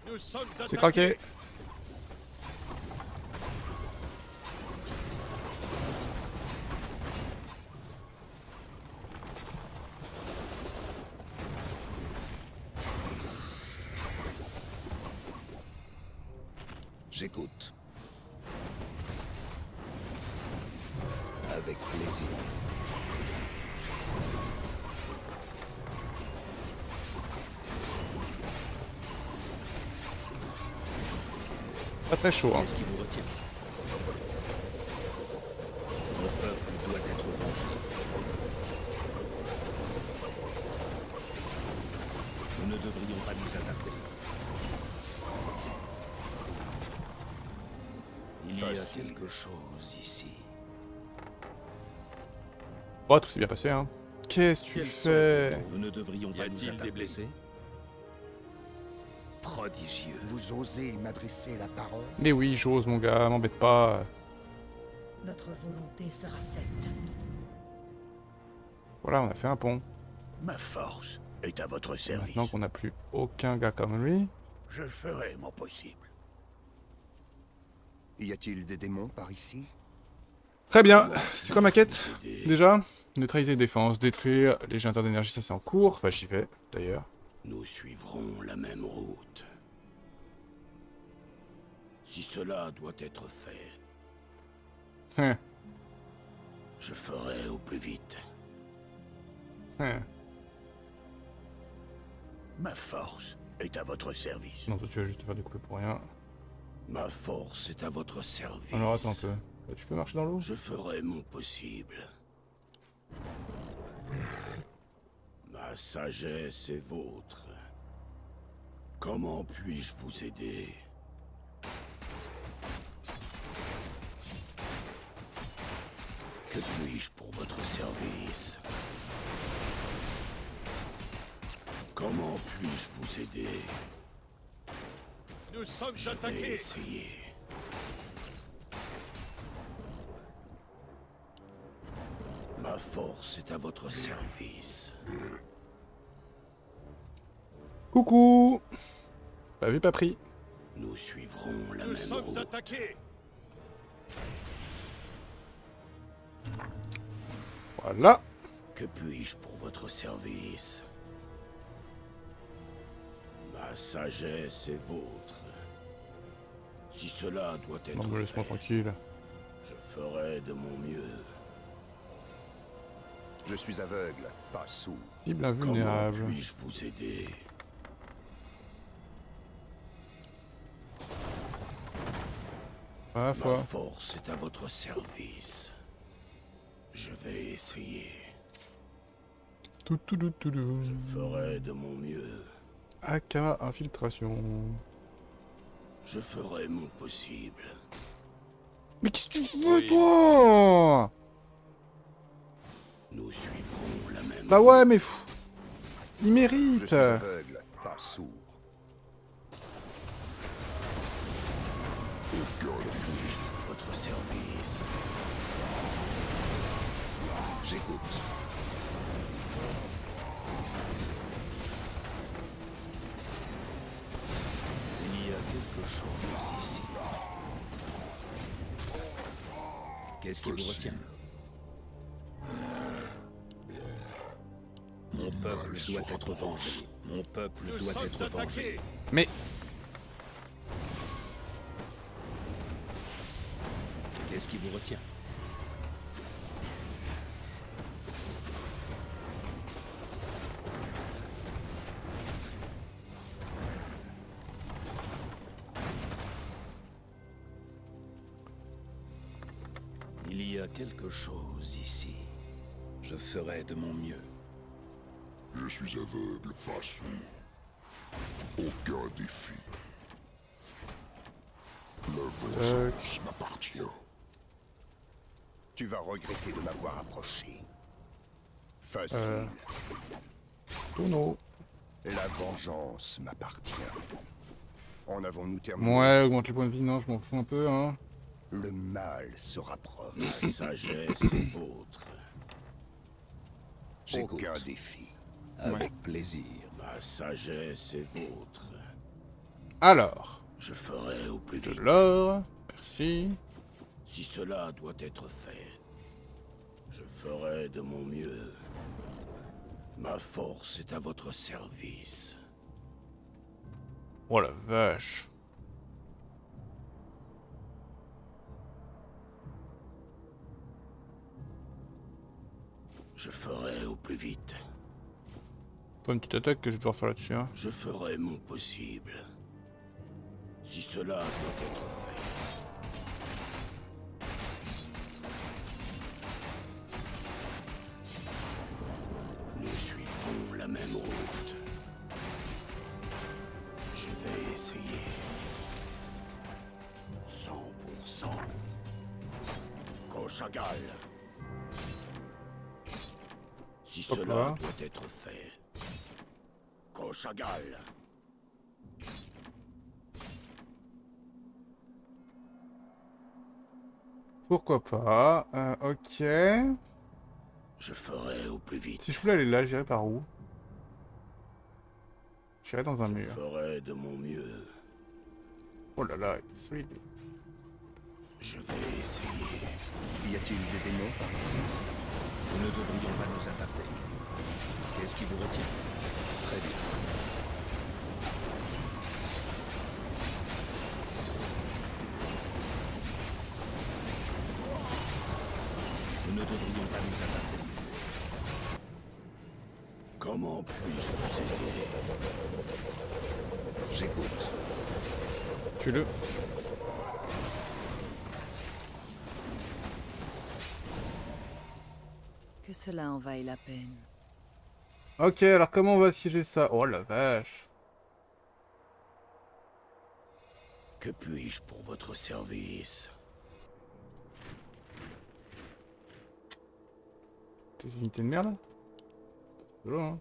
Nous sommes C'est craqué! J'écoute. Avec plaisir. Pas très chaud, hein. Qu'est-ce qui vous retient? Mon peuple doit être vengé. Nous ne devrions pas nous attarder. Il y a Facile. quelque chose ici. Oh, tout s'est bien passé, hein. Qu'est-ce que tu Quels sont fais? Nous ne devrions Y pas nous a-t-il attarder. des blessés? Prodigieux. Vous osez m'adresser la parole? Mais oui, j'ose, mon gars, m'embête pas. Notre volonté sera faite. Voilà, on a fait un pont. Ma force est à votre Et service. maintenant qu'on n'a plus aucun gars comme lui. Je ferai mon possible. Y a-t-il des démons par ici? Très bien, c'est quoi ma quête? Vous aider. Déjà, neutraliser les défenses, détruire les générateurs d'énergie, ça c'est en cours. Enfin, j'y vais, d'ailleurs. Nous suivrons la même route. Si cela doit être fait, Hein, je ferai au plus vite. hein. Ma force est à votre service. Non, ça tu vas juste te faire découper pour rien. Ma force est à votre service. Alors attends un peu. Tu peux marcher dans l'eau? Je ferai mon possible. Ma sagesse est vôtre. Comment puis-je vous aider? Que puis-je pour votre service? Comment puis-je vous aider? Nous sommes Je vais attaqués. essayer. Ma force est à votre service. Coucou! Pas vu, pas pris. Nous suivrons la Nous même sommes route. attaqués. Voilà. Que puis-je pour votre service? Ma sagesse est vôtre. Si cela doit être Non, mais laisse-moi fait, tranquille. je ferai de mon mieux. Je suis aveugle, pas sourd. Cible Comment invulnérable. puis-je vous aider? À la Ma fois. force est à votre service. Je vais essayer. Tout, tout, tout, tout, tout. Je ferai de mon mieux. Akama infiltration. Je ferai mon possible. Mais qu'est-ce que tu veux, Oui. toi? Nous suivrons la même Bah ouais, mais... pff, il Je mérite. suis aveugle, pas sourd. Que puis-je pour votre service? J'écoute. Il y a quelque chose ici. Qu'est-ce qui vous retient? Mon peuple doit être vengé. Mon peuple Nous doit sommes être vengé. attaqués. Mais... Qu'est-ce qui vous retient? Il y a quelque chose ici. Je ferai de mon mieux. Je suis aveugle, pas sourd. Aucun défi. La vengeance m'appartient. Tu vas regretter de m'avoir approché. Facile. Tonneau. La vengeance m'appartient. En avons-nous terminé? Ouais, augmente les points de vie, non, je m'en fous un peu, hein. Le mal se rapproche. Ma sagesse est vôtre. J'écoute. Aucun défi. Avec plaisir. Ma sagesse est vôtre. Alors, Je ferai au plus de vite. l'or, merci. Si cela doit être fait, je ferai de mon mieux. Ma force est à votre service. Oh la vache. Je ferai au plus vite. Pas une petite attaque que je vais devoir faire là-dessus, hein. Je ferai mon possible. Si cela doit être fait. Nous suivrons la même route. Je vais essayer. 100%. Kochagal. Si Hop cela là. doit être fait. Kochagal. Pourquoi pas. Ok. Je ferai au plus vite. Si je voulais aller là, j'irais par où? J'irais dans un Je mur. ferai de mon mieux. Oh là là, il est solide. Je vais essayer. Y a-t-il des démons par ici? Nous ne devrions pas nous attarder. Qu'est-ce qui vous retient? Très bien. Nous ne devrions pas nous attarder. Comment puis-je vous aider? J'écoute. Tue-le. Que cela en vaille la peine. Ok, alors comment on va assiéger ça? Oh la vache. Que puis-je pour votre service? Des unités de merde? C'est drôle, hein.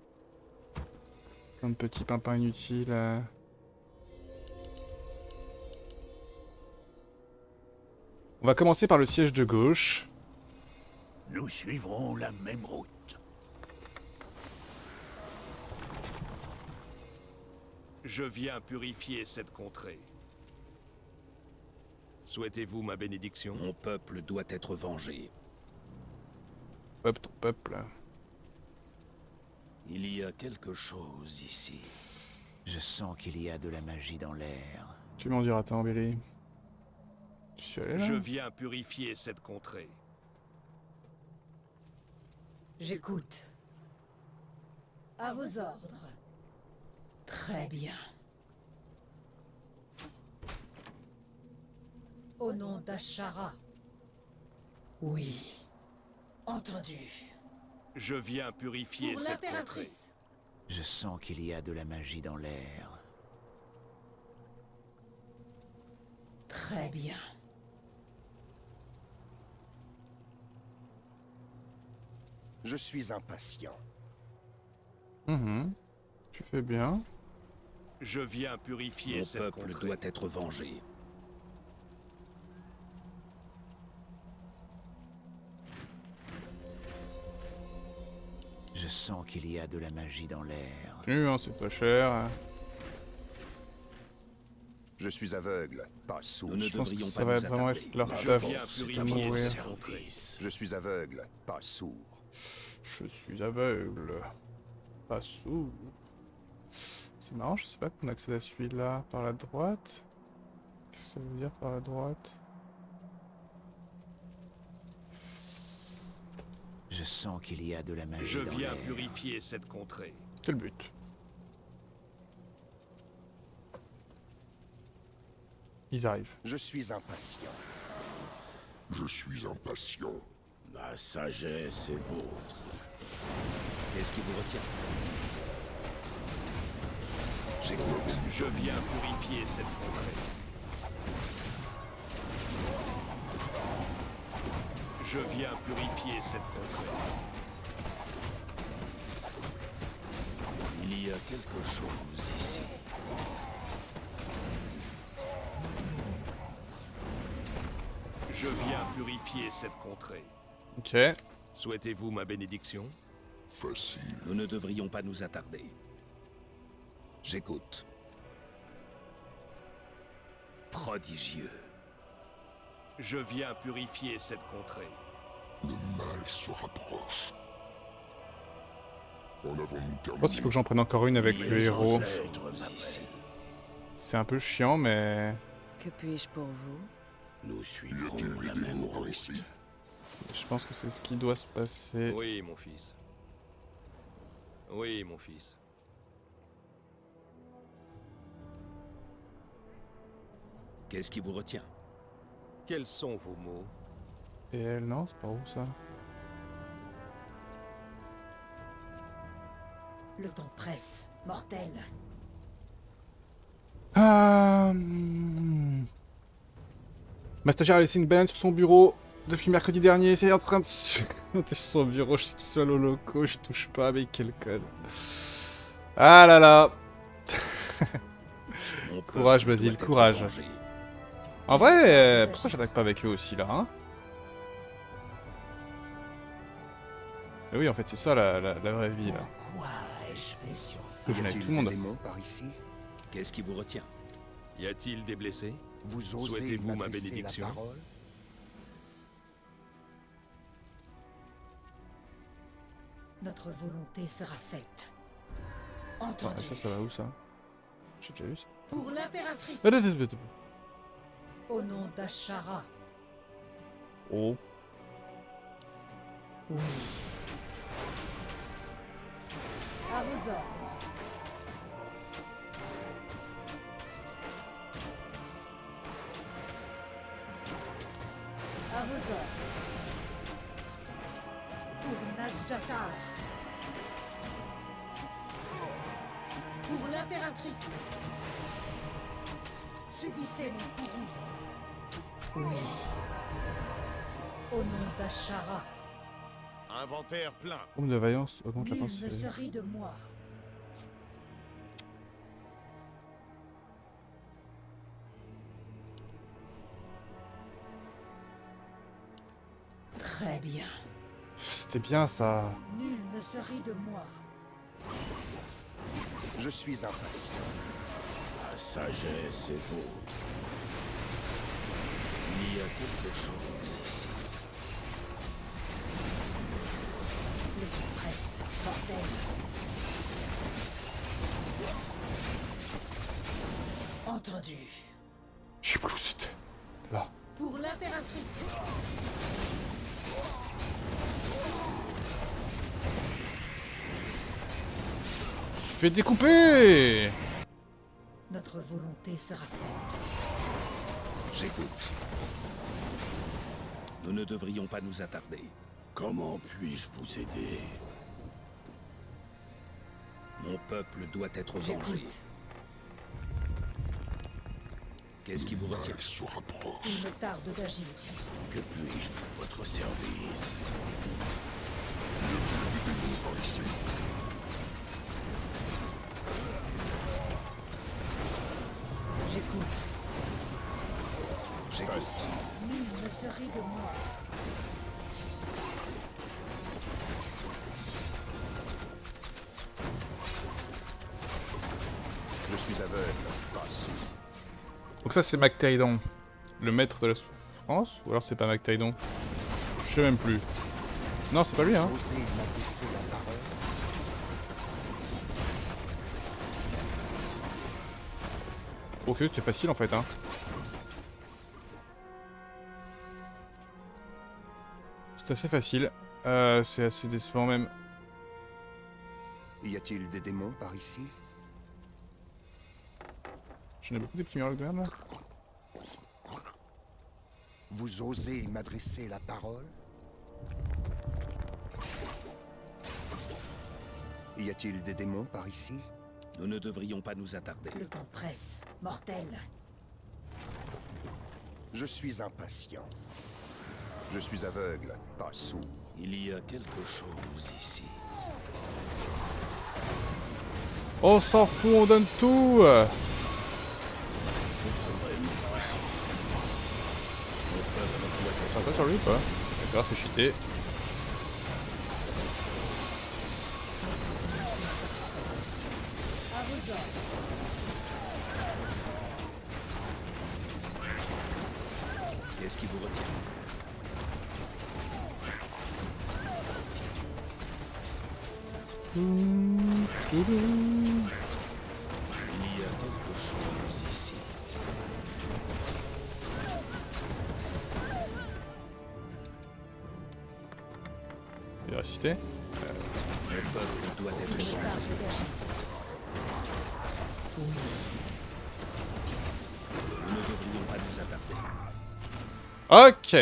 Plein de petits pimpins inutiles. On va commencer par le siège de gauche. Nous suivrons la même route. Je viens purifier cette contrée. Souhaitez-vous ma bénédiction? Mon peuple doit être vengé. Hop, ton peuple. Il y a quelque chose ici. Je sens qu'il y a de la magie dans l'air. Tu m'en diras tant, Billy. Je suis allé là. Je viens purifier cette contrée. J'écoute. À vos ordres. Très bien. Au nom d'Ashara. Oui. Entendu. Je viens purifier Pour cette contrée. l'impératrice. Je sens qu'il y a de la magie dans l'air. Très bien. Je suis impatient. Mhm. Tu fais bien. Je viens purifier Mon cette peuple contrée. doit être vengé. Je sens qu'il y a de la magie dans l'air. Continue, hein, c'est pas cher. Je suis aveugle, pas sourd. Nous ne Je pense que devrions ça pas va nous vraiment attarder. être leur Je taf. viens C'est purifier à votre mourir. cette contrée. service. Je suis aveugle, pas sourd. Je suis aveugle. Pas sourd. C'est marrant, je sais pas qu'on accède à celui-là par la droite. Qu'est-ce que ça veut dire par la droite? Je sens qu'il y a de la magie Je dans viens l'air. purifier cette contrée. C'est le but. Ils arrivent. Je suis impatient. Je suis impatient. Ma sagesse est vôtre. Qu'est-ce qui vous retient? Je viens purifier cette contrée. Je viens purifier cette contrée. Il y a quelque chose ici. Je viens purifier cette contrée. Ok. Souhaitez-vous ma bénédiction? Facile. Nous ne devrions pas nous attarder. J'écoute. Prodigieux. Je viens purifier cette contrée. Le mal se rapproche. En avons-nous terminé? Je pense qu'il faut que j'en prenne encore une avec le héros. Ancêtres ici. C'est un peu chiant, mais Que puis-je pour vous? Nous Y suivrons a-t-il la des même démons route. ici? je pense que c'est ce qui doit se passer. Oui, mon fils. Oui, mon fils. Qu'est-ce qui vous retient? Quels sont vos mots? Et elle, non, c'est par où ça? Le temps presse, mortel. Ma stagiaire a laissé une banane sur son bureau depuis mercredi dernier. C'est en train de se monter sur son bureau. Je suis tout seul au loco. Je touche pas. Mais quel code. Ah là là. Mon peuple Courage, doit Basile, être courage. vengé. En vrai, pourquoi j'attaque pas avec eux aussi là, hein? Mais oui, en fait, c'est ça la vraie vie là. Pourquoi ai-je fait surface? Faut que je Y n'aille a-t-il tout le monde. des démons par ici? Qu'est-ce qui vous retient? Y a-t-il des blessés? Vous osez Souhaitez-vous ma m'adresser bénédiction? la parole? Notre volonté sera faite. Attends, Entendu. ça va où ça? J'ai déjà vu ça. Pour l'impératrice. Attends. Au nom d'Ashara. Oh. Oui. À vos ordres. À vos ordres. Pour Nazjatar. Pour l'impératrice. Subissez mon courroux. Oui. Au nom d'Ashara. Inventaire plein. Homme de vaillance augmente la Nul force. ne se rit de moi. Très bien. C'était bien ça. Nul ne se rit de moi. Je suis impatient. Ma sagesse est vôtre. Il y a quelque chose ici. Le temps presse, bordel. Entendu. Je suis Proust. Là. Pour l'impératrice. Je vais découper. Notre volonté sera faite. J'écoute. Nous ne devrions pas nous attarder. Comment puis-je vous aider? Mon peuple doit être vengé. J'écoute. Qu'est-ce qui vous retient? Se rapproche. Il me tarde d'agir. Que puis-je pour votre service? Par ici. J'écoute. J'écoute. Nul ne se rit de moi. Je suis aveugle, pas sourd. Donc ça c'est Mactéridon, le maître de la souffrance, ou alors c'est pas Mactéridon? Je sais même plus. Non, c'est pas lui, hein. Vous osez m'adresser la parole? Ok, c'était facile en fait, hein. C'est assez facile. C'est assez décevant même. Y a-t-il des démons par ici? J'en ai beaucoup des petits murlocs de merde là. Vous osez m'adresser la parole? Y a-t-il des démons par ici? Nous ne devrions pas nous attarder. Le temps presse. Mortel. Je suis impatient. Je suis aveugle, pas sourd. Il y a quelque chose ici. On s'en fout, on donne tout. Ça sur lui ou pas? D'accord, c'est cheaté. À vos ordres. Qu'est-ce qui vous retient? Il y a quelque chose ici. Il est ressuscité. Le peuple doit être Il me vengé. tarde d'agir. Nous ne devrions pas nous attarder. Ok.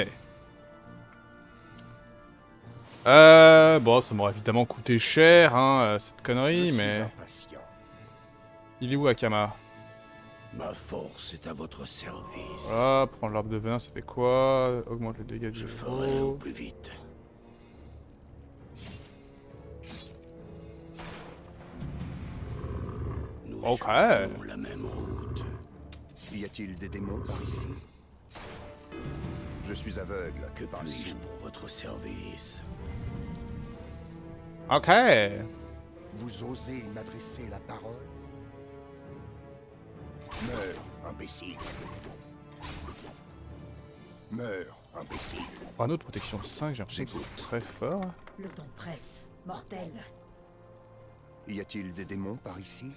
Bon, ça m'aurait évidemment coûté cher, hein, cette Je connerie, suis mais... impatient. Il est où, Akama? Ma force est à votre service. Voilà, prendre l'arbre de venin, ça fait quoi? Augmente les dégâts du Je ferai au héros. plus vite. Nous Ok. suivrons la même route. Y a-t-il des démons par ici? Je suis aveugle, Que pas puis-je sourd. pour votre service? Ok. Vous osez m'adresser la parole? Meurs, imbécile. Meurs, imbécile. Panneau de protection 5, j'ai l'impression que c'est très fort. Le temps presse. Mortel. Y a-t-il des démons par ici?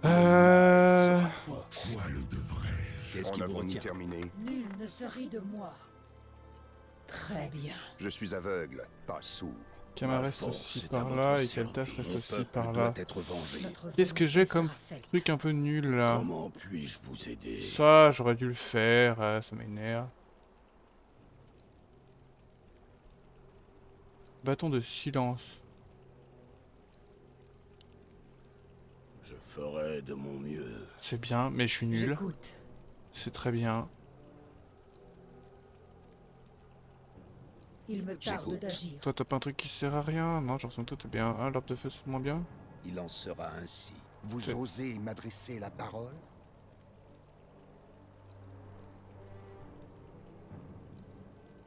Pourquoi le devrais-je? Qu'est-ce En qui vous avons-nous retient? terminé? Nul ne se rit de moi. Très bien. Je suis aveugle, pas sourd. Kama Ma reste force aussi est à par votre là et service. Keltas reste Mon aussi peuple par doit là. être vengé. Notre Qu'est-ce que j'ai volonté comme sera faite. truc un peu nul là? Comment puis-je vous aider? Ça, j'aurais dû le faire, ça m'énerve. Bâton de silence. Je ferai de mon mieux. C'est bien, mais je suis nul. J'écoute. C'est très bien. Il me tarde J'écoute. d'agir. Toi, t'as pas un truc qui sert à rien? Non, j'ai l'impression que toi, t'es bien. Ah, l'arbre de feu, c'est moins bien. Il en sera ainsi. Vous C'est- osez m'adresser la parole?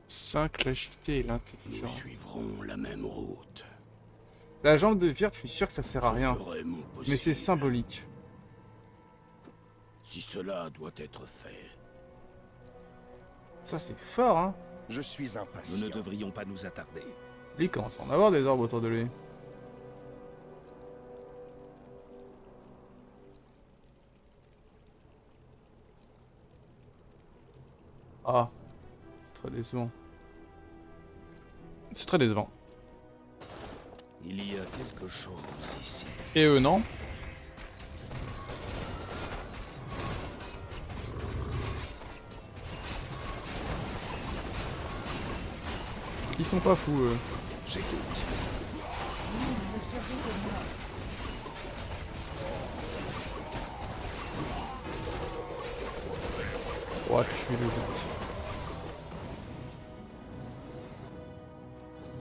Cinq, l'agilité et Nous l'intelligence. suivrons la même route. La jambe de Vierge, je suis sûr que ça sert à rien. Je ferai mon Mais c'est possible. symbolique. Si cela doit être fait, Ça, c'est fort, hein. Je suis Nous impatient. ne devrions pas nous attarder. Lui, il commence à en avoir des orbes autour de lui. Ah, c'est très décevant. C'est très décevant. Il y a quelque chose ici. Et eux, non? Ils sont pas fous, eux. J'écoute. Nul ne se serai de mort. Oh, tuez-le vite.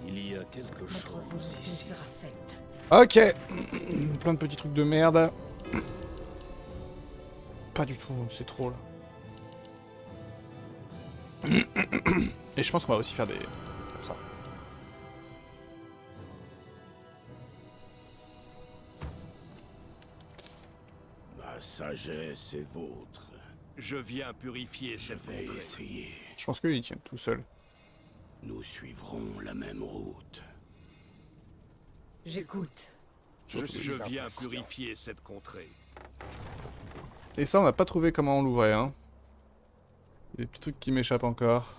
Il y a quelque Notre chose volonté ici. sera faite. Ok. Plein de petits trucs de merde. Pas du tout, c'est trop là. Et je pense qu'on va aussi faire des... comme ça. Ma sagesse est vôtre. Je viens purifier Je cette vais contrée. essayer. Je pense qu'ils tiennent tout seuls. Nous suivrons la même route. J'écoute. Je suis Je viens impatient. purifier cette contrée. Et ça, on n'a pas trouvé comment on l'ouvrait, hein. Il y a des petits trucs qui m'échappent encore.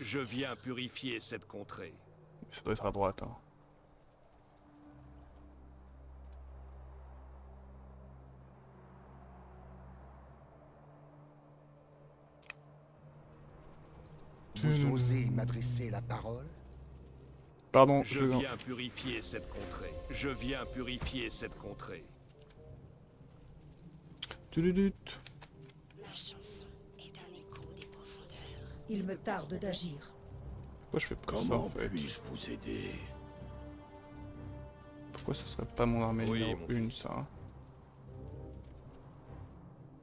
Je viens purifier cette contrée. Ça doit être à droite, hein. Vous osez m'adresser la parole? Pardon, Je viens purifier cette contrée. Je viens purifier cette contrée. Tududut. Il me tarde d'agir. Pourquoi je fais pas ça en Comment fait? puis-je vous aider? Pourquoi ça serait pas mon armée Oui, numéro mon 1 ça?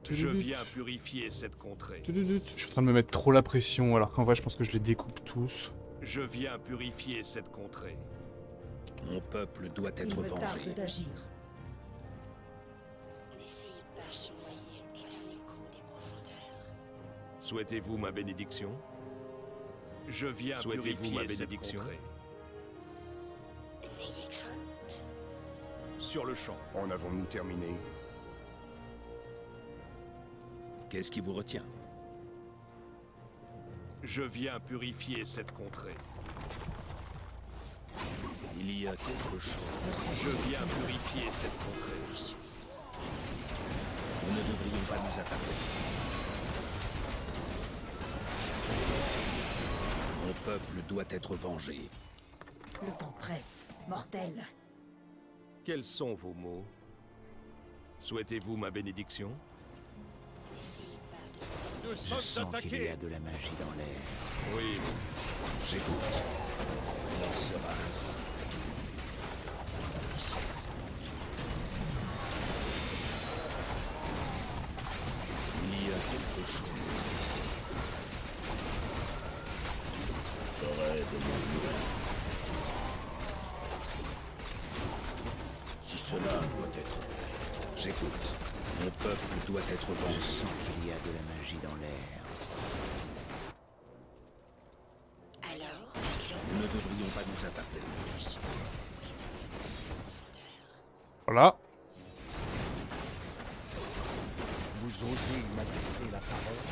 Je Tududut. viens purifier cette contrée. Tududut. Je suis en train de me mettre trop la pression alors qu'en vrai je pense que je les découpe tous. Je viens purifier cette contrée. Mon peuple doit Il être me tarde vengé. d'agir. Souhaitez-vous ma bénédiction? Je viens Souhaitez-vous ma purifier cette bénédiction? contrée. Sur le champ. En avons-nous terminé? Qu'est-ce qui vous retient? Je viens purifier cette contrée. Il y a quelque chose. Je viens purifier cette contrée. Nous ne devrions pas nous attarder. Je vais essayer. Mon peuple doit être vengé. Le temps presse. Mortel. Quels sont vos mots? Souhaitez-vous ma bénédiction? Nous Je sens qu'il y a de la magie dans l'air. Oui, J'écoute. Leur sera-ce. Il y a quelque chose ici. Je ferai de mon mieux. Si cela doit être fait. J'écoute. Mon peuple doit être Je vengé. sens qu'il y a de la magie dans l'air. Nous ne devrions pas nous attarder. Voilà. Vous osez m'adresser la parole?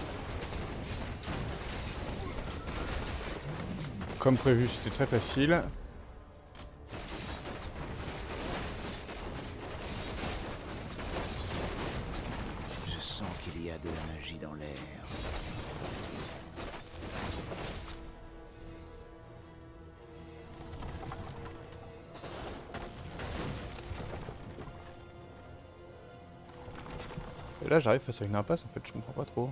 Comme prévu, c'était très facile. Je sens qu'il y a de la magie dans l'air. Et là j'arrive face à une impasse en fait, je comprends pas trop.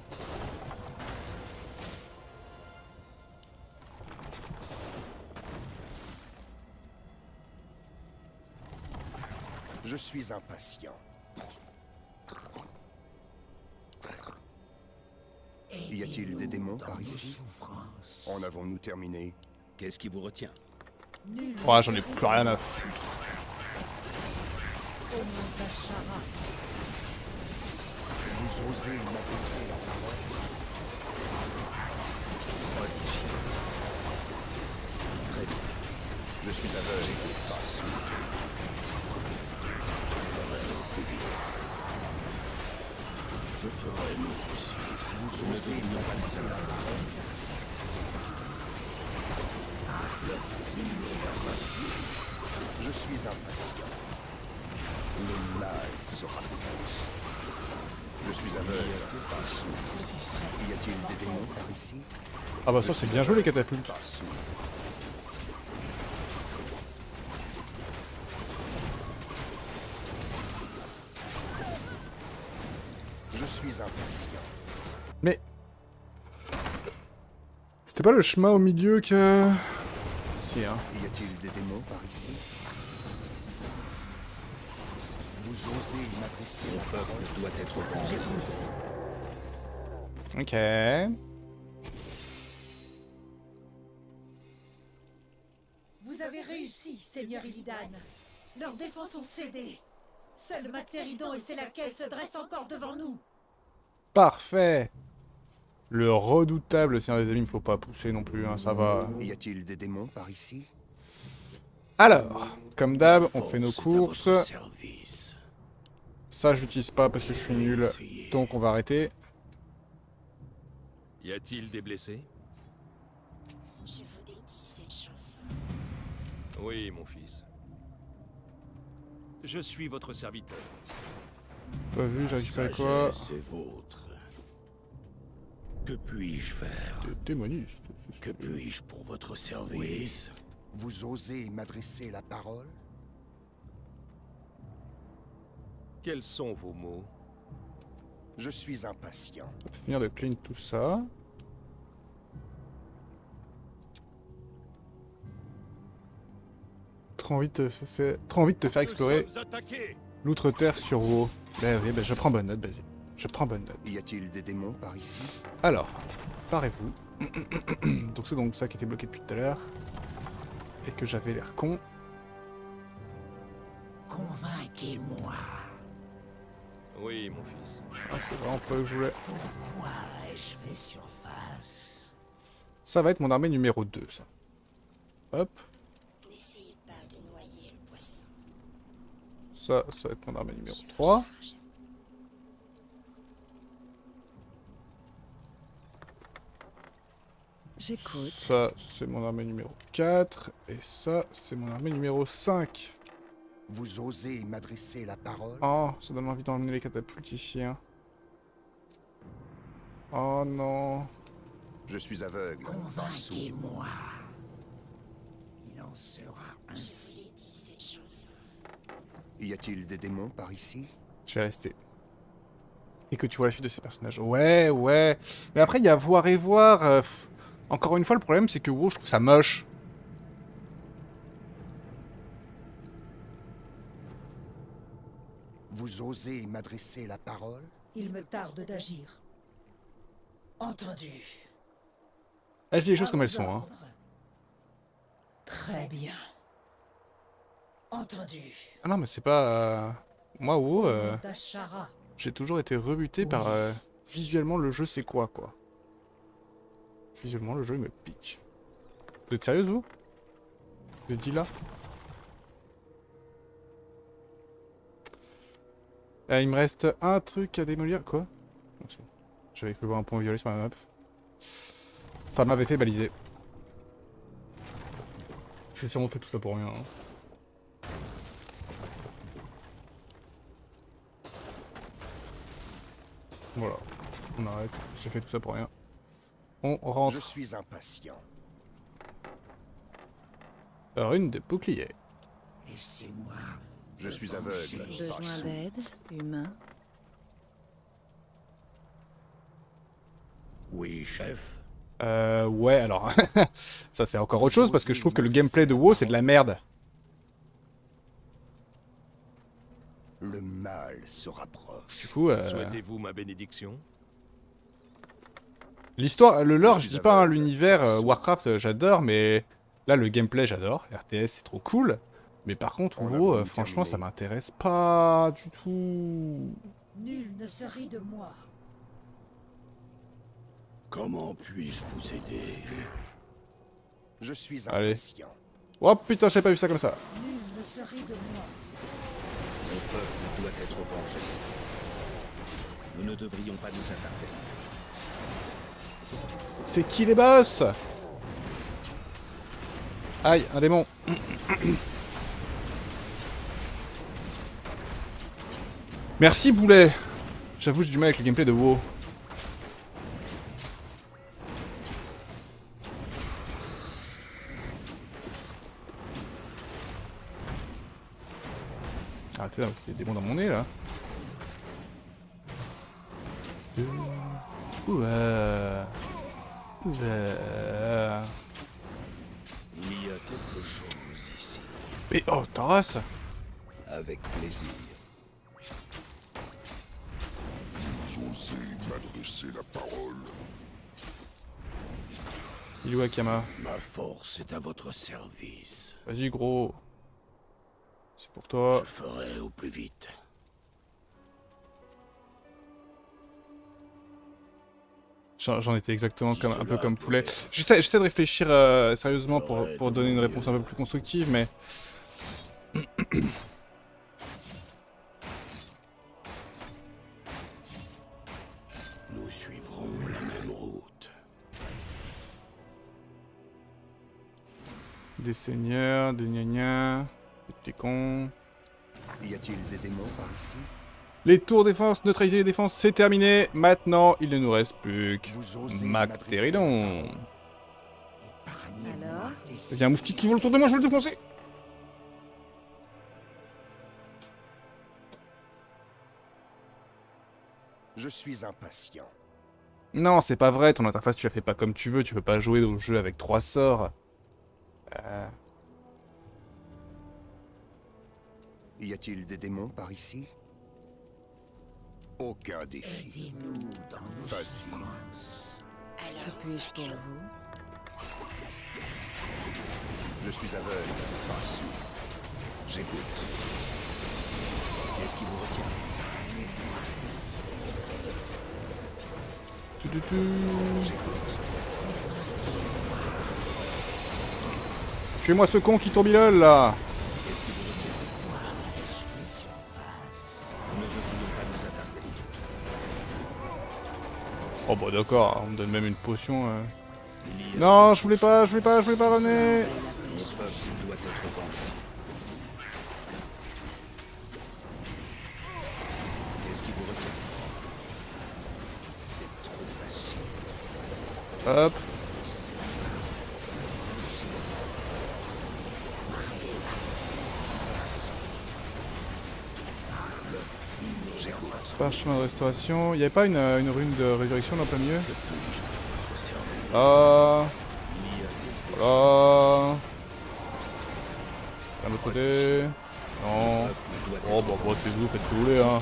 Je suis impatient. Y a-t-il des démons par ici? En avons-nous terminé? Qu'est-ce qui vous retient? Nul. Ouais, j'en ai plus rien à foutre. Au nom d'Ashara. Vous osez m'adresser la parole? Très bien. Je suis aveugle, pas sourd. Je ferai mon possible. Vous osez m'adresser la parole? Je suis impatient. Le mal se rapproche. Je suis aveugle, pas sourd. Y a-t-il des démons par ici? Ah bah ça c'est bien joué les catapultes. Pas sourd. Je suis impatient. Mais... C'était pas le chemin au milieu que... Si, hein. Y a-t-il des démons par ici? Vous osez m'adresser Mon la parole? peuple doit être vengé. Ok. Vous avez réussi, Seigneur Illidan. Leurs défenses ont cédé. Seul Mactéridon et ses laquais se dressent encore devant nous. Parfait. Le redoutable Seigneur des Abîmes, faut pas pousser non plus, hein, ça va. Y a-t-il des démons par ici? Alors, comme d'hab, on La fait nos force est à votre courses. service. Ça, j'utilise pas parce que je suis nul. Essayez. Donc on va arrêter. Y a-t-il des blessés? Je vous dédie cette chanson. Oui, mon fils. Je suis votre serviteur. Pas vu, j'ai récupéré quoi? Sagesse est vôtre. Que puis-je faire? Des démonistes. c'est ce Que que- puis-je pour votre service? Vous osez m'adresser la parole? Quels sont vos mots? Je suis impatient. On va finir de clean tout ça. Trop envie de te faire explorer Nous sommes attaqués! l'outre-terre sur WoW. Ben oui, ben je prends bonne note, vas-y. Je prends bonne note. Y a-t-il des démons par ici? Alors, parez-vous. Donc c'est donc ça qui était bloqué depuis tout à l'heure. Et que j'avais l'air con. Convainquez-moi. Oui, mon fils. Ah, c'est vraiment pas que je voulais. Pourquoi ai-je fait surface? Ça va être mon armée numéro 2, ça. Hop. N'essayez pas de noyer le poisson. Ça va être mon armée numéro 3. J'écoute. Ça, c'est mon armée numéro 4. Et ça, c'est mon armée numéro 5. Vous osez m'adresser la parole? Oh, ça donne envie d'emmener les catapultes ici, hein. Oh non. Je suis aveugle. Convainquez-moi. Il en sera ainsi. Y a-t-il des démons par ici? Je vais rester. Et que tu vois la suite de ces personnages. Ouais, ouais. Mais après, il y a voir et voir. Encore une fois, le problème, c'est que WoW, je trouve ça moche. Vous osez m'adresser la parole? Il me tarde d'agir. Entendu. Là, je dis les choses À comme elles vos sont, hein. ordres. Très bien. Entendu. Ah non, mais c'est pas... Moi, WoW, D'Ashara. j'ai toujours été rebuté par... visuellement, le jeu, c'est quoi. Visuellement, le jeu, il me pique. Vous êtes sérieuse, vous? Je dis là. Il me reste un truc à démolir. Quoi? J'avais cru voir un point violet sur la map. Ça m'avait fait baliser. J'ai sûrement fait tout ça pour rien. Hein. Voilà, on arrête. J'ai fait tout ça pour rien. On rentre. Je suis impatient. Rune de bouclier. Laissez-moi. Je suis aveugle. Besoin d'aide, humain. Oui, chef. Ouais, alors... ça c'est encore autre chose parce que je trouve que le gameplay de WoW c'est de la merde. Le mal se rapproche. Du coup, Souhaitez-vous ma bénédiction? l'histoire, le lore, Je je suis dis pas, hein, aveugle. l'univers Warcraft, j'adore, mais là le gameplay j'adore, RTS c'est trop cool, mais par contre On a WoW, voulu franchement terminer. ça m'intéresse pas du tout. Nul ne se rit de moi. Comment puis-je vous aider? Je suis Allez. impatient. Oh putain, j'avais pas vu ça comme ça. Nul ne se rit de moi. Mon peuple doit être vengé. Nous ne devrions pas nous attarder. C'est qui les boss? Aïe, un démon. Merci Boulet. J'avoue j'ai du mal avec le gameplay de WoW. Arrêtez d'invoquer des démons dans mon nez là. Ouais. Il y a quelque chose ici. Mais oh, Taras! Avec plaisir. Vous osez m'adresser la parole. Il est où Akama? Ma force est à votre service. Vas-y, gros. C'est pour toi. Je ferai au plus vite. J'en étais exactement Si comme, un peu cela comme doit Poulet. être. J'essaie de réfléchir sérieusement pour donner une réponse un peu plus constructive, mais... Nous suivrons la même route. Des seigneurs, des gnagnas, des cons... Y a-t-il des démons par ici? Les tours défense, neutraliser les défenses, c'est terminé. Maintenant, il ne nous reste plus que Vous osez Mactéridon. Alors? Il y a un moustique qui vole autour de moi, je veux le défoncer. Je suis impatient. Non, c'est pas vrai, ton interface tu la fais pas comme tu veux, tu peux pas jouer au jeu avec 3 sorts. Y a-t-il des démons par ici? Aucun défi. Aidez-nous dans nos Facile. souffrances. Que puis-je pour vous? Je suis aveugle, pas sourd. J'écoute. Qu'est-ce qui vous retient? Tuez-moi ce con qui tourbillole là. Qu'est-ce qui vous retient? Nous ne devrions pas nous attarder. Oh bah d'accord, on me donne même une potion. Il y a Non, je voulais pas, René. Mon peuple doit être vengé. Qu'est-ce qui vous retient? C'est trop facile. Hop. Parchemin de restauration. Il y avait pas une rune de résurrection dans le plein milieu? Ah. Voilà. Un autre côté. Non. Oh bah battez-vous, faites ce que vous voulez hein.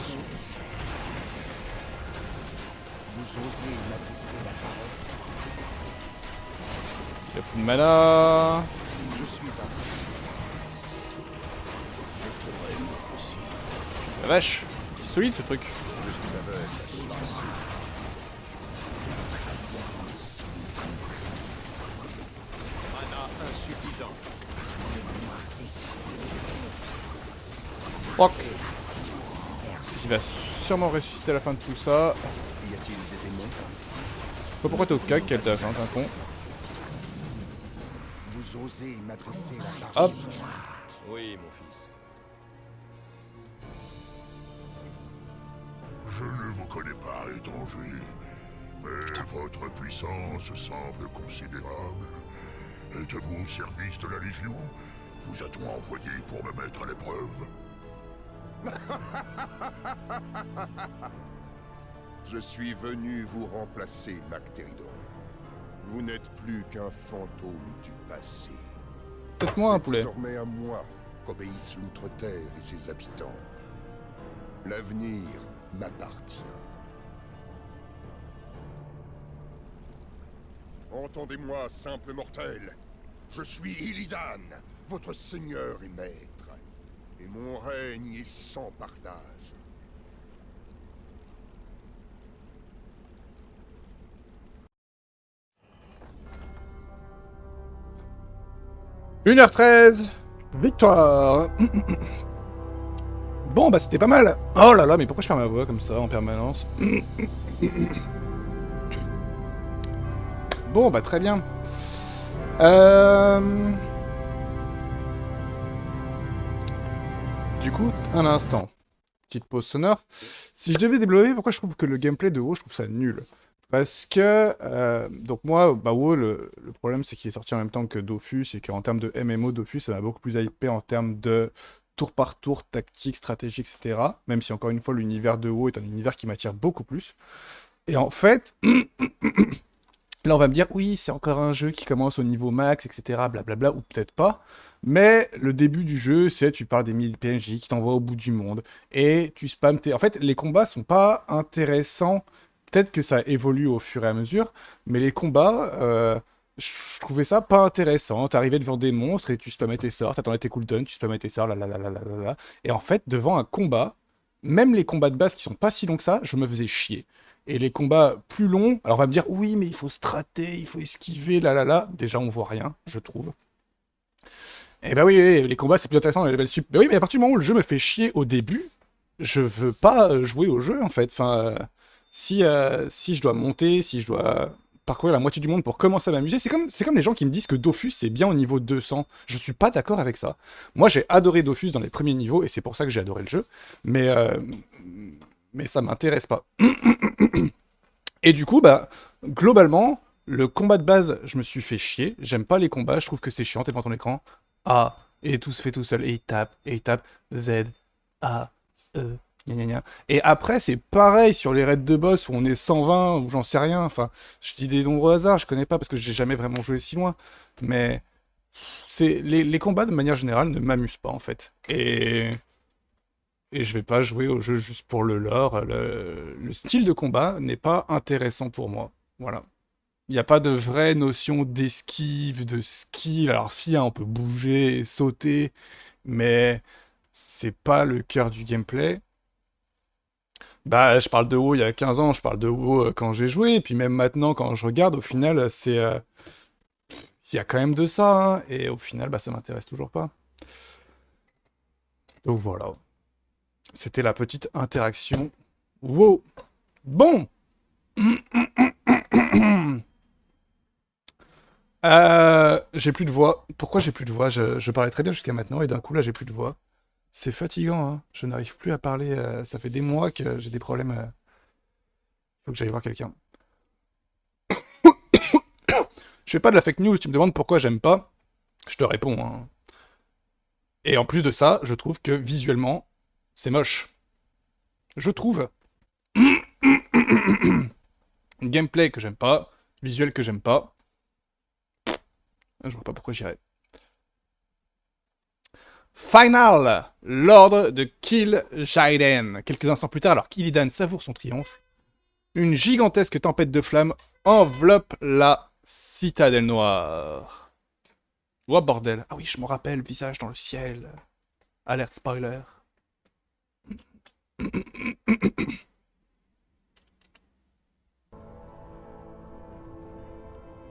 Vous osez m'adresser la parole? Il y a plus de mana. Je suis impatient. La vache. C'est solide ce truc. Je suis aveugle, pas sourd. Mana insuffisant. Proc. Il va sûrement ressusciter à la fin de tout ça. Y a-t-il des démons par ici? Je sais pas pourquoi t'es au cac, qu'elle t'a fait un con. Vous osez m'adresser la parole? Hop. Oui, mon fils. Je ne vous connais pas, étranger, mais votre puissance semble considérable. Êtes-vous au service de la Légion? Vous a-t-on envoyé pour me mettre à l'épreuve? Je suis venu vous remplacer, Mactéridon. Vous n'êtes plus qu'un fantôme du passé. Faites-moi un C'est poulet. désormais à moi qu'obéissent l'Outre-Terre et ses habitants. L'avenir m'appartient. Entendez-moi, simple mortel. Je suis Illidan, votre seigneur et maître. Et mon règne est sans partage. 1h13. Victoire. Bon bah c'était pas mal. Oh là là, mais pourquoi je perds ma voix comme ça en permanence? Bon bah très bien. Du coup, un instant. Petite pause sonore. Si je devais développer, pourquoi je trouve que le gameplay de WoW, je trouve ça nul? Parce que, donc moi, bah WoW, le problème c'est qu'il est sorti en même temps que Dofus, et qu'en termes de MMO, Dofus, ça m'a beaucoup plus hypé en termes de tour par tour, tactique, stratégie, etc. Même si encore une fois, l'univers de WoW est un univers qui m'attire beaucoup plus. Et en fait, là on va me dire, oui, c'est encore un jeu qui commence au niveau max, etc., blablabla, ou peut-être pas. Mais le début du jeu, c'est tu parles des 1000 PNJ qui t'envoient au bout du monde, et tu spams tes... En fait, les combats sont pas intéressants. Peut-être que ça évolue au fur et à mesure, mais les combats, je trouvais ça pas intéressant. T'arrivais devant des monstres et tu spammais tes sorts, t'attendais tes cooldowns, tu spammais tes sorts, là, là, là, là, là, là, là. Et en fait, devant un combat, même les combats de base qui sont pas si longs que ça, je me faisais chier. Et les combats plus longs, alors on va me dire, oui, mais il faut stratter, il faut esquiver, là, là, là. Déjà, on voit rien, je trouve. Eh ben oui, oui, les combats, c'est plus intéressant dans les levels sup. Mais oui, mais à partir du moment où le jeu me fait chier au début, je veux pas jouer au jeu, en fait. Enfin, si je dois monter, si je dois parcourir la moitié du monde pour commencer à m'amuser, c'est comme les gens qui me disent que Dofus, c'est bien au niveau 200. Je suis pas d'accord avec ça. Moi, j'ai adoré Dofus dans les premiers niveaux, et c'est pour ça que j'ai adoré le jeu. Mais, euh, mais ça m'intéresse pas. Et du coup, bah, globalement, le combat de base, je me suis fait chier. J'aime pas les combats, je trouve que c'est chiant, t'es devant ton écran. A, et tout se fait tout seul. Et il tape, Z, A, E, gna gna gna. Et après, c'est pareil sur les raids de boss où on est 120 ou j'en sais rien. Enfin, je dis des nombres au hasard, je connais pas parce que j'ai jamais vraiment joué si loin. Mais les combats, de manière générale, ne m'amusent pas en fait. Et je vais pas jouer au jeu juste pour le lore. Le style de combat n'est pas intéressant pour moi. Voilà. Il n'y a pas de vraie notion d'esquive, de skill. Alors si, hein, on peut bouger et sauter, mais c'est pas le cœur du gameplay. Bah, je parle de WoW il y a 15 ans, je parle de WoW quand j'ai joué, et puis même maintenant quand je regarde, au final, il y a quand même de ça, hein, et au final, bah, ça m'intéresse toujours pas. Donc voilà. C'était la petite interaction. Wow. Bon. J'ai plus de voix. Pourquoi j'ai plus de voix? Je parlais très bien jusqu'à maintenant et d'un coup là j'ai plus de voix. C'est fatigant, hein. Je n'arrive plus à parler. Ça fait des mois que j'ai des problèmes. Faut que j'aille voir quelqu'un. Je fais pas de la fake news. Tu me demandes pourquoi j'aime pas. Je te réponds, hein. Et en plus de ça, je trouve que visuellement, c'est moche. Je trouve. Gameplay que j'aime pas. Visuel que j'aime pas. Je vois pas pourquoi j'irais. Final, l'ordre de Kill Jaiden. Quelques instants plus tard, alors qu'Illidan savoure son triomphe, une gigantesque tempête de flammes enveloppe la citadelle noire. Oh bordel. Ah oui, je m'en rappelle, visage dans le ciel. Alerte spoiler.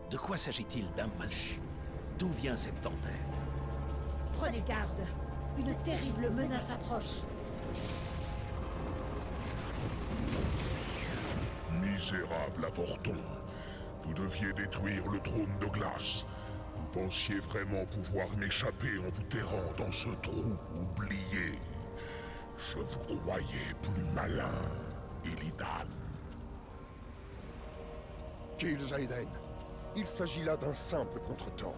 De quoi s'agit-il, Dame Pazzi? D'où vient cette tempête? Prenez garde. Une terrible menace approche. Misérable avorton, vous deviez détruire le trône de glace. Vous pensiez vraiment pouvoir m'échapper en vous terrant dans ce trou oublié. Je vous croyais plus malin, Illidan. Kill Jaiden. Il s'agit là d'un simple contretemps.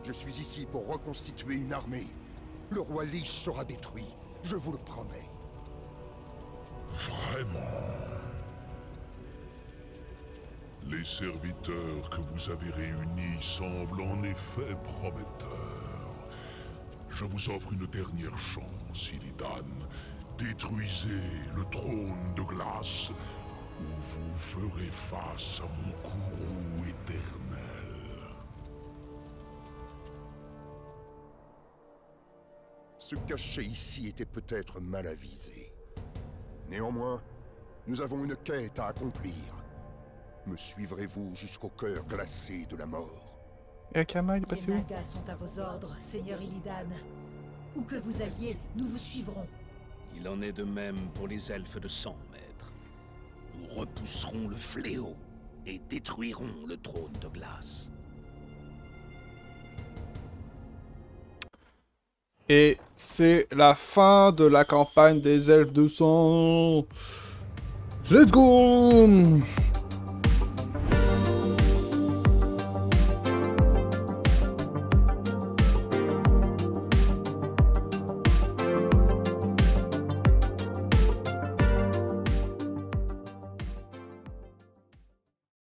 Je suis ici pour reconstituer une armée. Le roi Lich sera détruit, je vous le promets. Vraiment? Les serviteurs que vous avez réunis semblent en effet prometteurs. Je vous offre une dernière chance, Illidan. Détruisez le trône de glace, ou vous ferez face à mon courroux éternel. Se cacher ici était peut-être mal avisé. Néanmoins, nous avons une quête à accomplir. Me suivrez-vous jusqu'au cœur glacé de la mort? Et Akama, il est Les passé où? Nagas sont à vos ordres, Seigneur Illidan. Où que vous alliez, nous vous suivrons. Il en est de même pour les elfes de 100 mètres. Nous repousserons le fléau et détruirons le trône de glace. Et c'est la fin de la campagne des elfes de sang. Let's go!